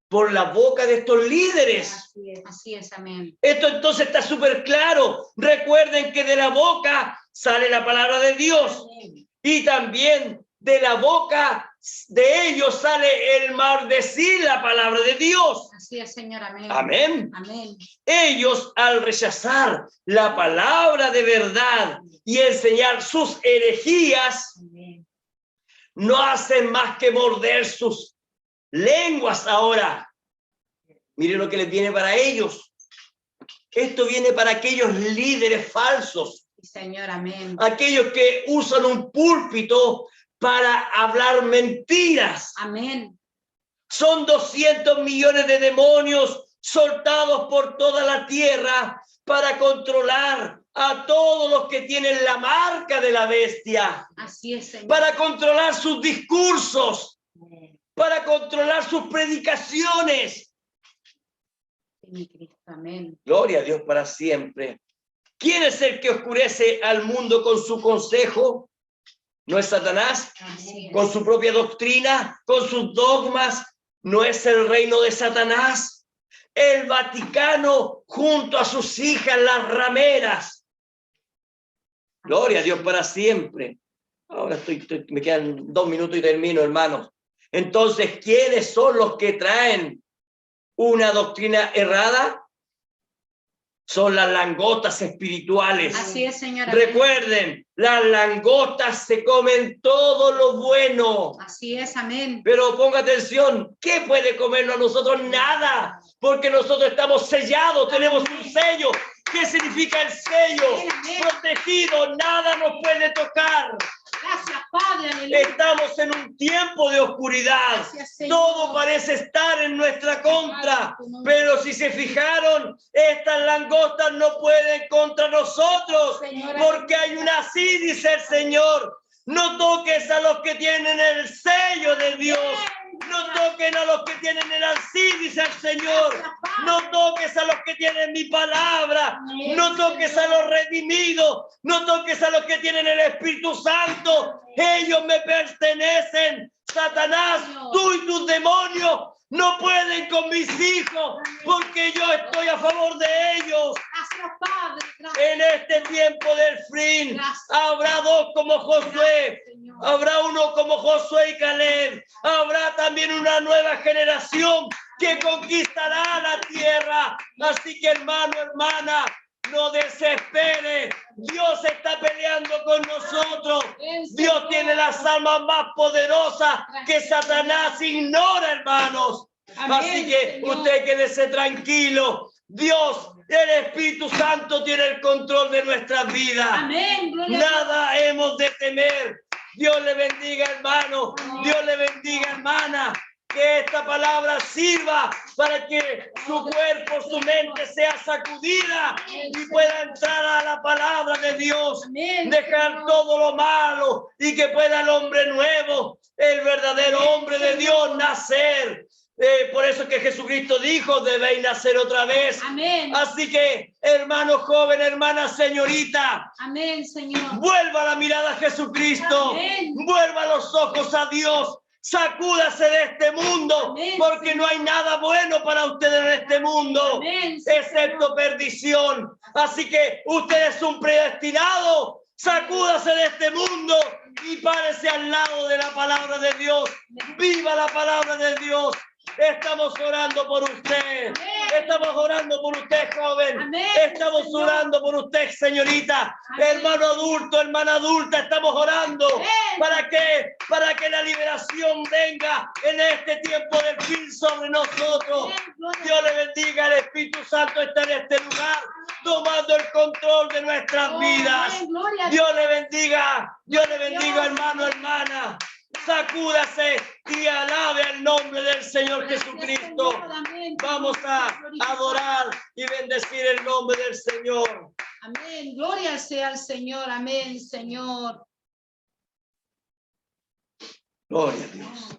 Por la boca de estos líderes. Así es, amén. Esto entonces está súper claro. Recuerden que de la boca sale la palabra de Dios. Y también de la boca de ellos sale el maldecir la palabra de Dios. Así es, Señor, amén. Amén. Amén. Ellos, al rechazar la palabra de verdad y enseñar sus herejías, Amén. no hacen más que morder sus lenguas ahora. Miren lo que les viene para ellos. Esto viene para aquellos líderes falsos, Sí, Señor, amén. aquellos que usan un púlpito para hablar mentiras. Amén. Son 200 millones de demonios soltados por toda la tierra para controlar a todos los que tienen la marca de la bestia, Así es, Señor. para controlar sus discursos, Amén. para controlar sus predicaciones. Sí, mi Cristo, amén. Gloria a Dios para siempre. ¿Quién es el que oscurece al mundo con su consejo? ¿No es Satanás? Así es. Con su propia doctrina, con sus dogmas. ¿No es el reino de Satanás? El Vaticano junto a sus hijas, las rameras. Gloria a Dios para siempre. Ahora me quedan 2 minutos y termino, hermanos. Entonces, ¿quiénes son los que traen una doctrina errada? Son las langostas espirituales. Así es, Señor, amén. Recuerden, las langostas se comen todo lo bueno. Así es, amén. Pero ponga atención, ¿qué puede comernos a nosotros? Nada, porque nosotros estamos sellados, tenemos un sello. ¿Qué significa el sello? Protegido, nada nos puede tocar. Gracias, Padre, aleluya. Estamos en un tiempo de oscuridad. Gracias, Señor. Todo parece estar en nuestra contra. Pero si se fijaron, estas langostas no pueden contra nosotros. Señor, Porque hay una así, dice el Señor. No toques a los que tienen el sello de Dios. No toquen a los que tienen el así, dice el Señor. No toques a los que tienen mi palabra. No toques a los redimidos. No toques a los que tienen el Espíritu Santo. Ellos me pertenecen. Satanás, tú y tus demonios no pueden con mis hijos, porque yo estoy a favor de ellos. Gracias, Padre. Gracias, En este tiempo del fin habrá dos como Josué. Señor. Habrá uno como Josué y Caleb. Habrá también una nueva generación que conquistará la tierra. Así que, hermano, hermana, no desespere. Dios está peleando con nosotros. Dios tiene las armas más poderosas que Satanás ignora, hermanos. Así que usted quédese tranquilo. Dios, el Espíritu Santo tiene el control de nuestras vidas. Amén. Gloria a Dios. Nada hemos de temer. Dios le bendiga, hermano. Dios le bendiga, hermana. Que esta palabra sirva para que su cuerpo, su mente sea sacudida y pueda entrar a la palabra de Dios. Amén. Dejar todo lo malo y que pueda el hombre nuevo, el verdadero hombre de Dios, nacer. Por eso que Jesucristo dijo, debéis nacer otra vez. Amén. Así que, hermano joven, hermana señorita, Amén, Señor. vuelva la mirada a Jesucristo. Amén. Vuelva los ojos a Dios. Sacúdase de este mundo, Amén, porque Señor. no hay nada bueno para usted en este mundo, Amén, excepto Señor. perdición. Así que usted es un predestinado. Sacúdase de este mundo y párese al lado de la palabra de Dios. Viva la palabra de Dios. Estamos orando por usted. Estamos orando por usted, joven. Amén, Estamos Señor. orando por usted, señorita. Amén. Hermano adulto, hermana adulta, estamos orando. Amén. Para que la liberación venga en este tiempo del fin sobre nosotros. Amén. Gloria a Dios le bendiga. El Espíritu Santo está en este lugar, tomando el control de nuestras Dios. vidas. Amén. Gloria a Dios le bendiga. Dios le bendiga, Dios. hermano, hermana. Sacúdase y alabe el nombre del Señor Gracias, Jesucristo. Señor. Amén. Vamos a adorar y bendecir el nombre del Señor. Amén. Gloria sea al Señor. Amén, Señor. Gloria a Dios.